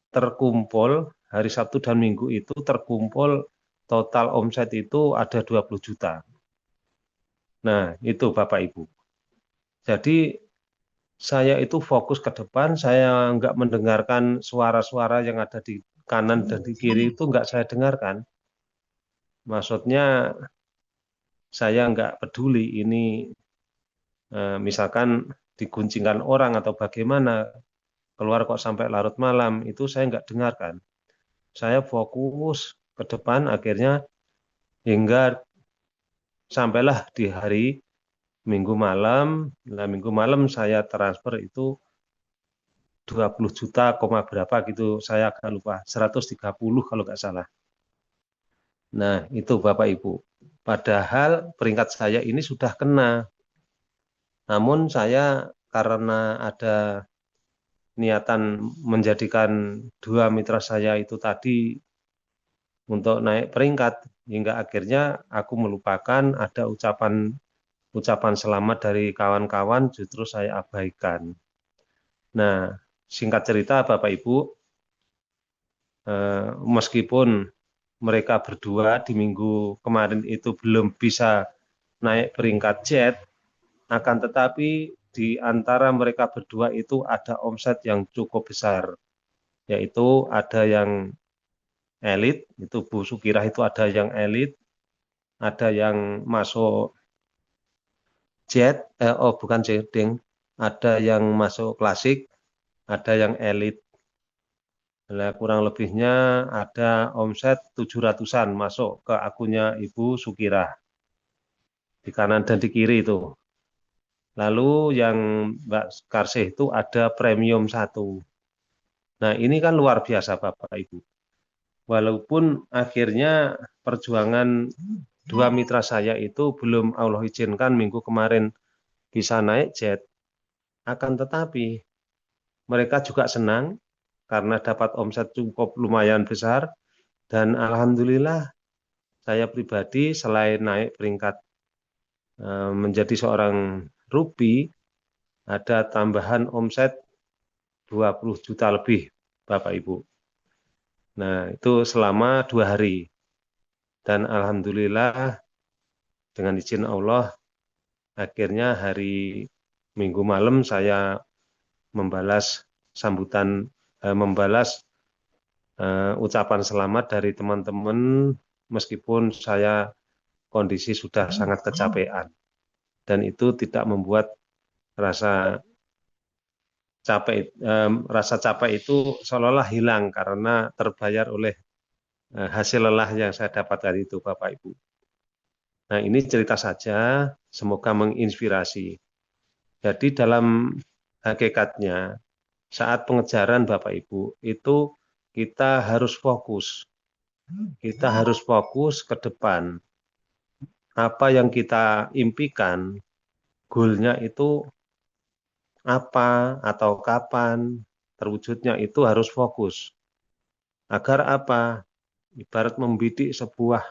terkumpul, hari Sabtu dan Minggu itu terkumpul total omset itu ada 20 juta. Nah, itu Bapak Ibu. Jadi saya itu fokus ke depan, saya nggak mendengarkan suara-suara yang ada di kanan dan di kiri itu nggak saya dengarkan. Maksudnya saya nggak peduli ini misalkan diguncingkan orang atau bagaimana, keluar kok sampai larut malam, itu saya nggak dengarkan. Saya fokus ke depan akhirnya hingga sampailah di hari Minggu malam. Nah, Minggu malam saya transfer itu 20 juta, berapa gitu, saya agak lupa, 130 kalau nggak salah. Nah, itu Bapak Ibu. Padahal peringkat saya ini sudah kena. Namun saya karena ada niatan menjadikan 2 mitra saya itu tadi untuk naik peringkat, hingga akhirnya aku melupakan ada ucapan selamat dari kawan-kawan, justru saya abaikan. Nah, singkat cerita Bapak Ibu, meskipun mereka berdua di minggu kemarin itu belum bisa naik peringkat jet, akan tetapi di antara mereka berdua itu ada omset yang cukup besar, yaitu ada yang elit, itu Bu Sukirah itu ada yang elit, ada yang masuk jet, bukan jeding, ada yang masuk klasik, ada yang elit. Nah, kurang lebihnya ada omset 700-an masuk ke akunnya Ibu Sukirah, di kanan dan di kiri itu. Lalu yang Mbak Karsih itu ada premium 1. Nah, ini kan luar biasa Bapak Ibu. Walaupun akhirnya perjuangan dua mitra saya itu belum Allah izinkan minggu kemarin bisa naik jet, akan tetapi mereka juga senang karena dapat omset cukup lumayan besar, dan alhamdulillah saya pribadi selain naik peringkat menjadi seorang rubi, ada tambahan omset 20 juta lebih Bapak Ibu. Nah, itu selama 2 hari. Dan alhamdulillah dengan izin Allah, akhirnya hari Minggu malam saya membalas sambutan, membalas ucapan selamat dari teman-teman meskipun saya kondisi sudah sangat kecapean. Dan itu tidak membuat rasa capek itu seolah-olah hilang karena terbayar oleh hasil lelah yang saya dapatkan itu Bapak Ibu. Nah, ini cerita saja, semoga menginspirasi. Jadi dalam hakikatnya saat pengejaran Bapak Ibu itu kita harus fokus. Kita harus fokus ke depan. Apa yang kita impikan, goalnya itu apa atau kapan terwujudnya itu harus fokus. Agar apa? Ibarat membidik sebuah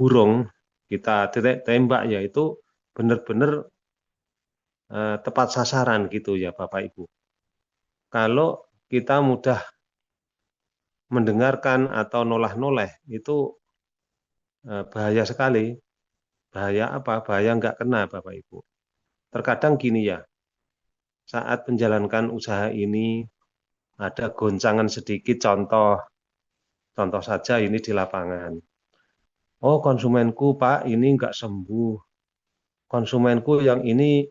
burung, kita tembak yaitu benar-benar tepat sasaran gitu ya Bapak Ibu. Kalau kita mudah mendengarkan atau noleh-noleh itu bahaya sekali. Bahaya apa? Bahaya nggak kena Bapak Ibu. Terkadang gini ya, saat menjalankan usaha ini ada goncangan sedikit, contoh saja ini di lapangan. Oh, konsumenku Pak ini nggak sembuh. Konsumenku yang ini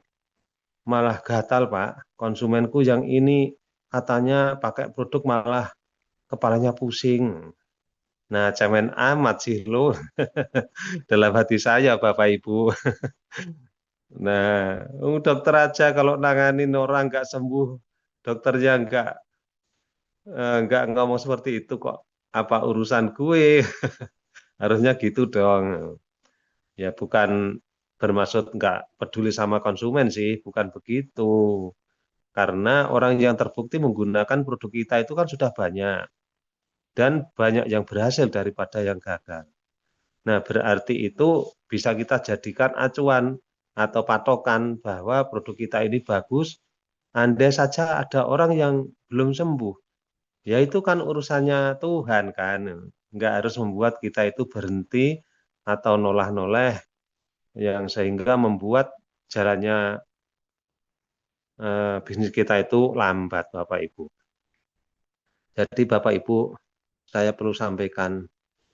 malah gatal Pak. Konsumenku yang ini katanya pakai produk malah kepalanya pusing. Nah, cemen amat sih lo dalam hati saya Bapak Ibu. Nah, dokter aja kalau nanganin orang nggak sembuh, dokternya nggak ngomong seperti itu kok. Apa urusan gue? Harusnya gitu dong. Ya bukan bermaksud nggak peduli sama konsumen sih, bukan begitu. Karena orang yang terbukti menggunakan produk kita itu kan sudah banyak. Dan banyak yang berhasil daripada yang gagal. Nah, berarti itu bisa kita jadikan acuan atau patokan bahwa produk kita ini bagus, andai saja ada orang yang belum sembuh. Ya itu kan urusannya Tuhan kan. Nggak harus membuat kita itu berhenti atau nolah-noleh yang sehingga membuat jalannya bisnis kita itu lambat Bapak Ibu. Jadi Bapak Ibu, saya perlu sampaikan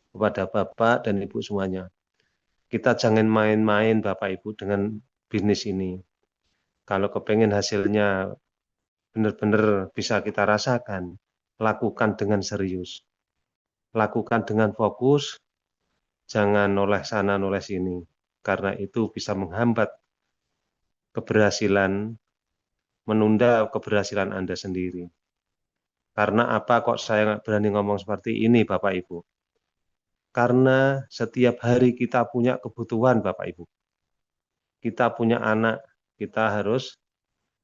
kepada Bapak dan Ibu semuanya. Kita jangan main-main Bapak Ibu dengan bisnis ini. Kalau kepengen hasilnya benar-benar bisa kita rasakan, lakukan dengan serius. Lakukan dengan fokus, jangan noleh sana noleh sini. Karena itu bisa menghambat keberhasilan, menunda keberhasilan Anda sendiri. Karena apa kok saya nggak berani ngomong seperti ini Bapak Ibu? Karena setiap hari kita punya kebutuhan Bapak Ibu. Kita punya anak, kita harus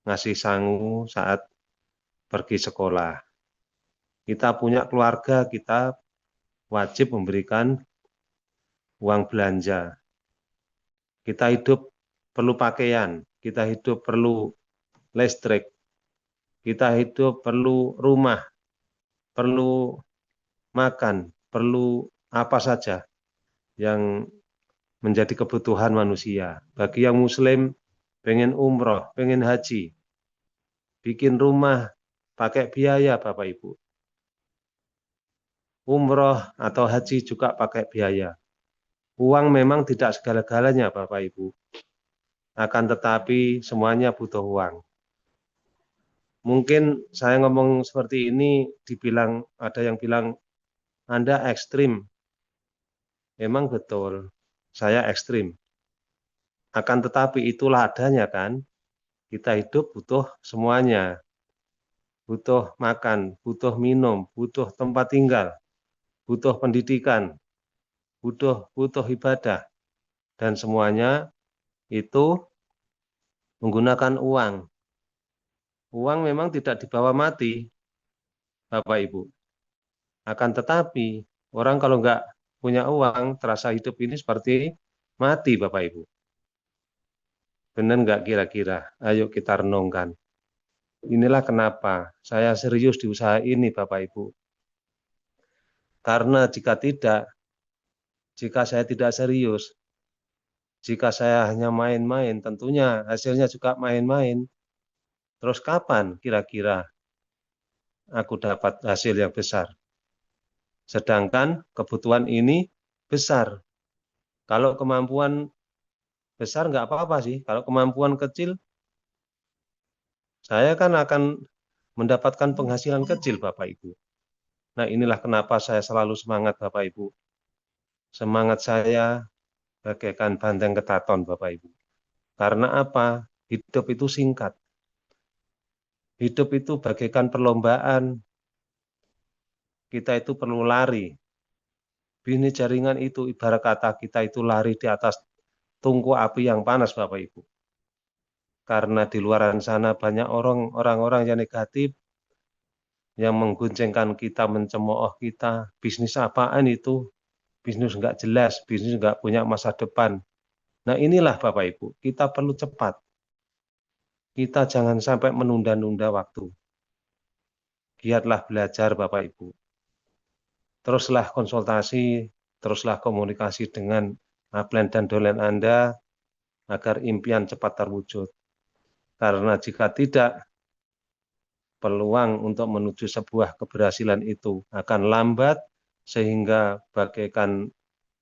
ngasih sangu saat pergi sekolah. Kita punya keluarga, kita wajib memberikan uang belanja. Kita hidup perlu pakaian, kita hidup perlu listrik, kita hidup perlu rumah, perlu makan, perlu apa saja yang menjadi kebutuhan manusia. Bagi yang muslim, pengen umroh, pengen haji, bikin rumah, pakai biaya Bapak Ibu. Umroh atau haji juga pakai biaya. Uang memang tidak segala-galanya Bapak Ibu. Akan tetapi semuanya butuh uang. Mungkin saya ngomong seperti ini ada yang bilang Anda ekstrim. Memang betul, saya ekstrim. Akan tetapi itulah adanya kan. Kita hidup butuh semuanya. Butuh makan, butuh minum, butuh tempat tinggal, butuh pendidikan, butuh ibadah. Dan semuanya itu menggunakan uang. Uang memang tidak dibawa mati, Bapak Ibu. Akan tetapi, orang kalau nggak punya uang, terasa hidup ini seperti mati, Bapak Ibu. Benar nggak kira-kira? Ayo kita renungkan. Inilah kenapa saya serius di usaha ini, Bapak Ibu. Karena jika saya tidak serius, jika saya hanya main-main, tentunya hasilnya juga main-main. Terus kapan kira-kira aku dapat hasil yang besar? Sedangkan kebutuhan ini besar. Kalau kemampuan besar nggak apa-apa sih. Kalau kemampuan kecil, saya kan akan mendapatkan penghasilan kecil, Bapak Ibu. Nah, inilah kenapa saya selalu semangat, Bapak Ibu. Semangat saya bagaikan banteng ketaton, Bapak Ibu. Karena apa? Hidup itu singkat. Hidup itu bagaikan perlombaan. Kita itu perlu lari. Bisnis jaringan itu ibarat kata kita itu lari di atas tungku api yang panas, Bapak Ibu. Karena di luar sana banyak orang-orang yang negatif, yang mengguncengkan kita, mencemooh kita. Bisnis apaan itu? Bisnis nggak jelas, bisnis nggak punya masa depan. Nah inilah Bapak Ibu, kita perlu cepat. Kita jangan sampai menunda-nunda waktu. Giatlah belajar Bapak Ibu. Teruslah konsultasi, teruslah komunikasi dengan upline dan downline Anda, agar impian cepat terwujud. Karena jika tidak, peluang untuk menuju sebuah keberhasilan itu akan lambat, sehingga bagaikan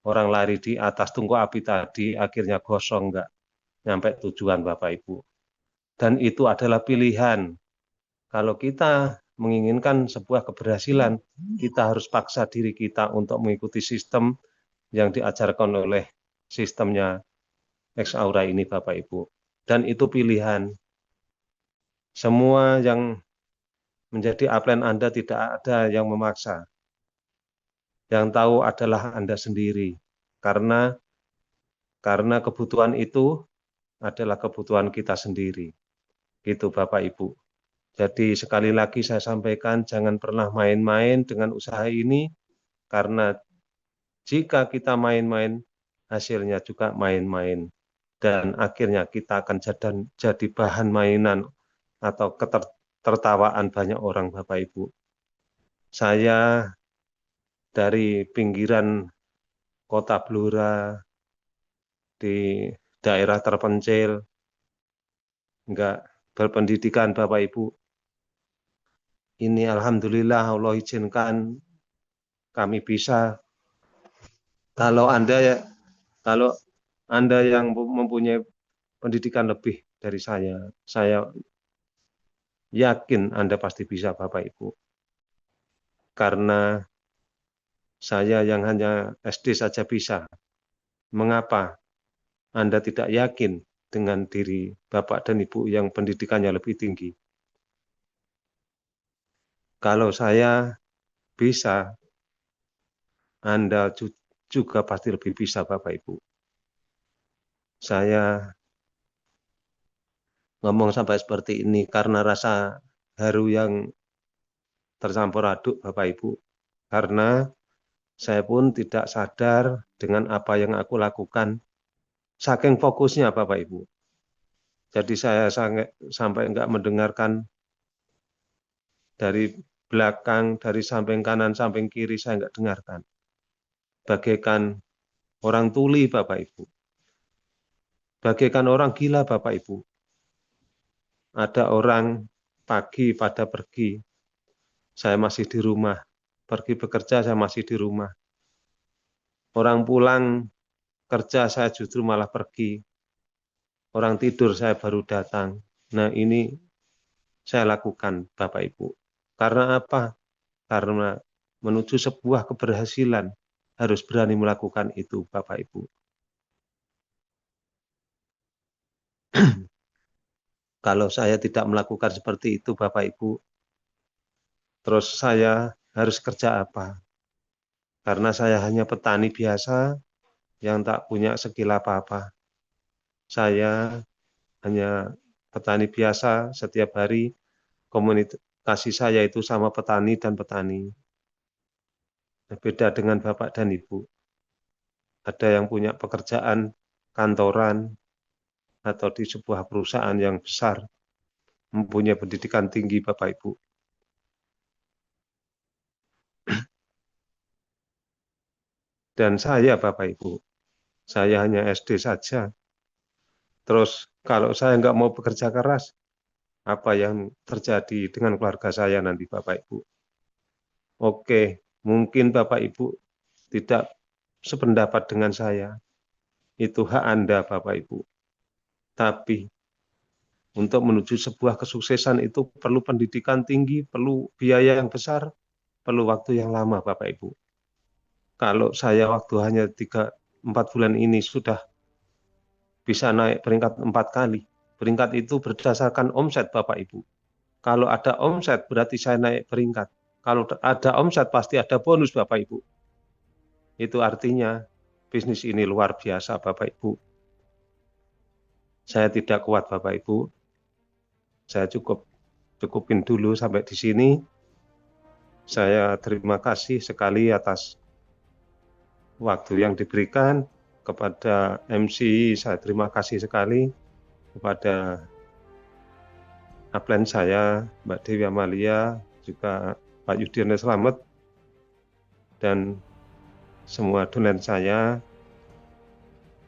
orang lari di atas tungku api tadi, akhirnya gosong, nggak nyampe tujuan Bapak Ibu. Dan itu adalah pilihan. Kalau kita menginginkan sebuah keberhasilan, kita harus paksa diri kita untuk mengikuti sistem yang diajarkan oleh sistemnya X Aura ini Bapak Ibu. Dan itu pilihan. Semua yang menjadi upline Anda tidak ada yang memaksa. Yang tahu adalah Anda sendiri. Karena kebutuhan itu adalah kebutuhan kita sendiri. Gitu Bapak Ibu. Jadi sekali lagi saya sampaikan, jangan pernah main-main dengan usaha ini, karena jika kita main-main, hasilnya juga main-main. Dan akhirnya kita akan jadi bahan mainan atau ketertawaan banyak orang Bapak Ibu. Saya dari pinggiran kota Blora, di daerah terpencil, enggak berpendidikan Bapak Ibu. Ini alhamdulillah Allah izinkan kami bisa. Kalau Anda yang mempunyai pendidikan lebih dari saya yakin Anda pasti bisa Bapak Ibu. Karena saya yang hanya SD saja bisa. Mengapa Anda tidak yakin dengan diri Bapak dan Ibu yang pendidikannya lebih tinggi? Kalau saya bisa, Anda juga pasti lebih bisa Bapak Ibu. Saya ngomong sampai seperti ini karena rasa haru yang tercampur aduk Bapak Ibu. Karena saya pun tidak sadar dengan apa yang aku lakukan. Saking fokusnya Bapak Ibu. Jadi saya sampai enggak mendengarkan dari belakang, dari samping kanan, samping kiri, saya enggak dengarkan. Bagaikan orang tuli Bapak Ibu. bagaikan orang gila Bapak Ibu. Ada orang pagi pada pergi, saya masih di rumah. Pergi bekerja, saya masih di rumah. Orang pulang kerja, saya justru malah pergi. Orang tidur, saya baru datang. Nah, ini saya lakukan, Bapak Ibu. Karena apa? Karena menuju sebuah keberhasilan, harus berani melakukan itu, Bapak Ibu. Kalau saya tidak melakukan seperti itu, Bapak Ibu, terus saya harus kerja apa? Karena saya hanya petani biasa yang tak punya skill apa-apa. Saya hanya petani biasa, setiap hari komunikasi saya itu sama petani dan petani. Beda dengan Bapak dan Ibu. Ada yang punya pekerjaan kantoran atau di sebuah perusahaan yang besar, mempunyai pendidikan tinggi Bapak Ibu. Dan saya Bapak Ibu, saya hanya SD saja. Terus kalau saya nggak mau bekerja keras, apa yang terjadi dengan keluarga saya nanti Bapak Ibu? Oke, mungkin Bapak Ibu tidak sependapat dengan saya. Itu hak Anda Bapak Ibu. Tapi untuk menuju sebuah kesuksesan itu perlu pendidikan tinggi, perlu biaya yang besar, perlu waktu yang lama Bapak Ibu. Kalau saya waktu hanya 3-4 bulan ini sudah bisa naik peringkat 4 kali. Peringkat itu berdasarkan omset Bapak Ibu. Kalau ada omset berarti saya naik peringkat. Kalau ada omset pasti ada bonus Bapak Ibu. Itu artinya bisnis ini luar biasa Bapak Ibu. Saya tidak kuat Bapak Ibu. Saya cukupin dulu sampai di sini. Saya terima kasih sekali atas waktu yang diberikan. Kepada MC saya terima kasih sekali. Kepada upline saya Mbak Dewi Amalia, juga Pak Yudiana Slamet, dan semua donen saya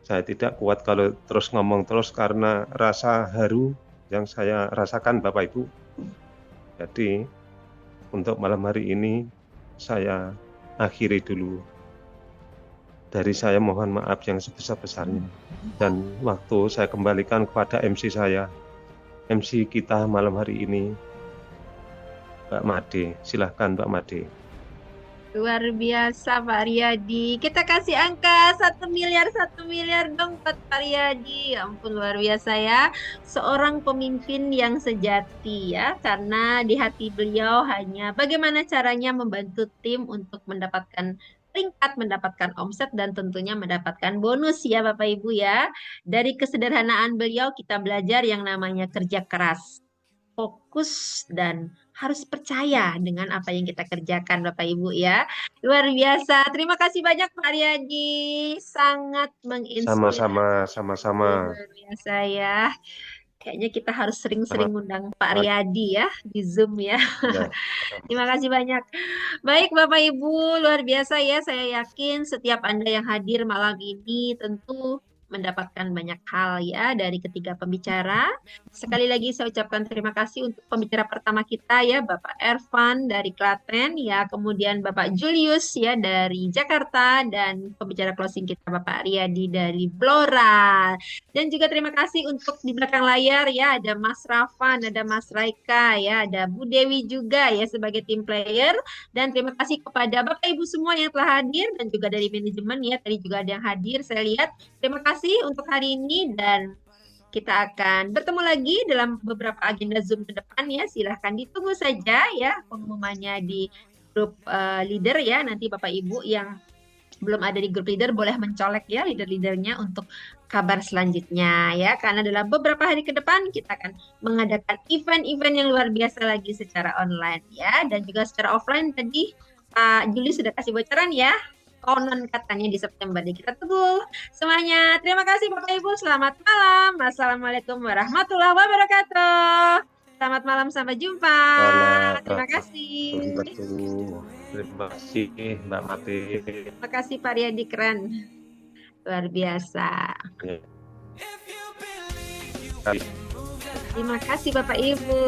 tidak kuat kalau terus ngomong terus karena rasa haru yang saya rasakan Bapak Ibu. Jadi untuk malam hari ini saya akhiri dulu. Dari saya mohon maaf yang sebesar-besarnya. Dan waktu saya kembalikan kepada MC saya. MC kita malam hari ini, Mbak Made. Silahkan Mbak Made. Luar biasa Pak Riyadi. Kita kasih angka 1 miliar dong buat Pak Riyadi. Ya ampun luar biasa ya. Seorang pemimpin yang sejati ya. Karena di hati beliau hanya bagaimana caranya membantu tim untuk mendapatkan peringkat, mendapatkan omset dan tentunya mendapatkan bonus ya Bapak Ibu ya. Dari kesederhanaan beliau kita belajar yang namanya kerja keras, fokus dan harus percaya dengan apa yang kita kerjakan Bapak Ibu ya. Luar biasa. Terima kasih banyak Pak Riyadi. Sangat menginspirasi. Sama-sama. Luar biasa ya. Kayaknya kita harus sering-sering undang Pak Riyadi ya di Zoom ya. Ya. Terima kasih banyak. Baik Bapak Ibu, luar biasa ya. Saya yakin setiap Anda yang hadir malam ini tentu mendapatkan banyak hal ya dari ketiga pembicara. Sekali lagi saya ucapkan terima kasih untuk pembicara pertama kita ya Bapak Ervan dari Klaten ya, kemudian Bapak Julius ya dari Jakarta, dan pembicara closing kita Bapak Riyadi dari Blora. Dan juga terima kasih untuk di belakang layar ya, ada Mas Rafan, ada Mas Raika ya, ada Bu Dewi juga ya sebagai tim player. Dan terima kasih kepada Bapak Ibu semua yang telah hadir dan juga dari manajemen ya, tadi juga ada yang hadir saya lihat. Terima kasih untuk hari ini dan kita akan bertemu lagi dalam beberapa agenda Zoom ke depan ya. Silahkan ditunggu saja ya pengumumannya di grup leader ya. Nanti Bapak Ibu yang belum ada di grup leader boleh mencolek ya leader-leadernya untuk kabar selanjutnya ya. Karena dalam beberapa hari ke depan kita akan mengadakan event-event yang luar biasa lagi secara online ya. Dan juga secara offline tadi Pak Juli sudah kasih bocoran ya. Konon katanya di September. Jadi kita tunggu semuanya. Terima kasih Bapak Ibu. Selamat malam. Assalamualaikum warahmatullahi wabarakatuh. Selamat malam. Sampai jumpa. Terima kasih. Terima kasih Mbak Mati. Terima kasih Pak Riyadi, keren. Luar biasa. Ya. Terima kasih Bapak Ibu.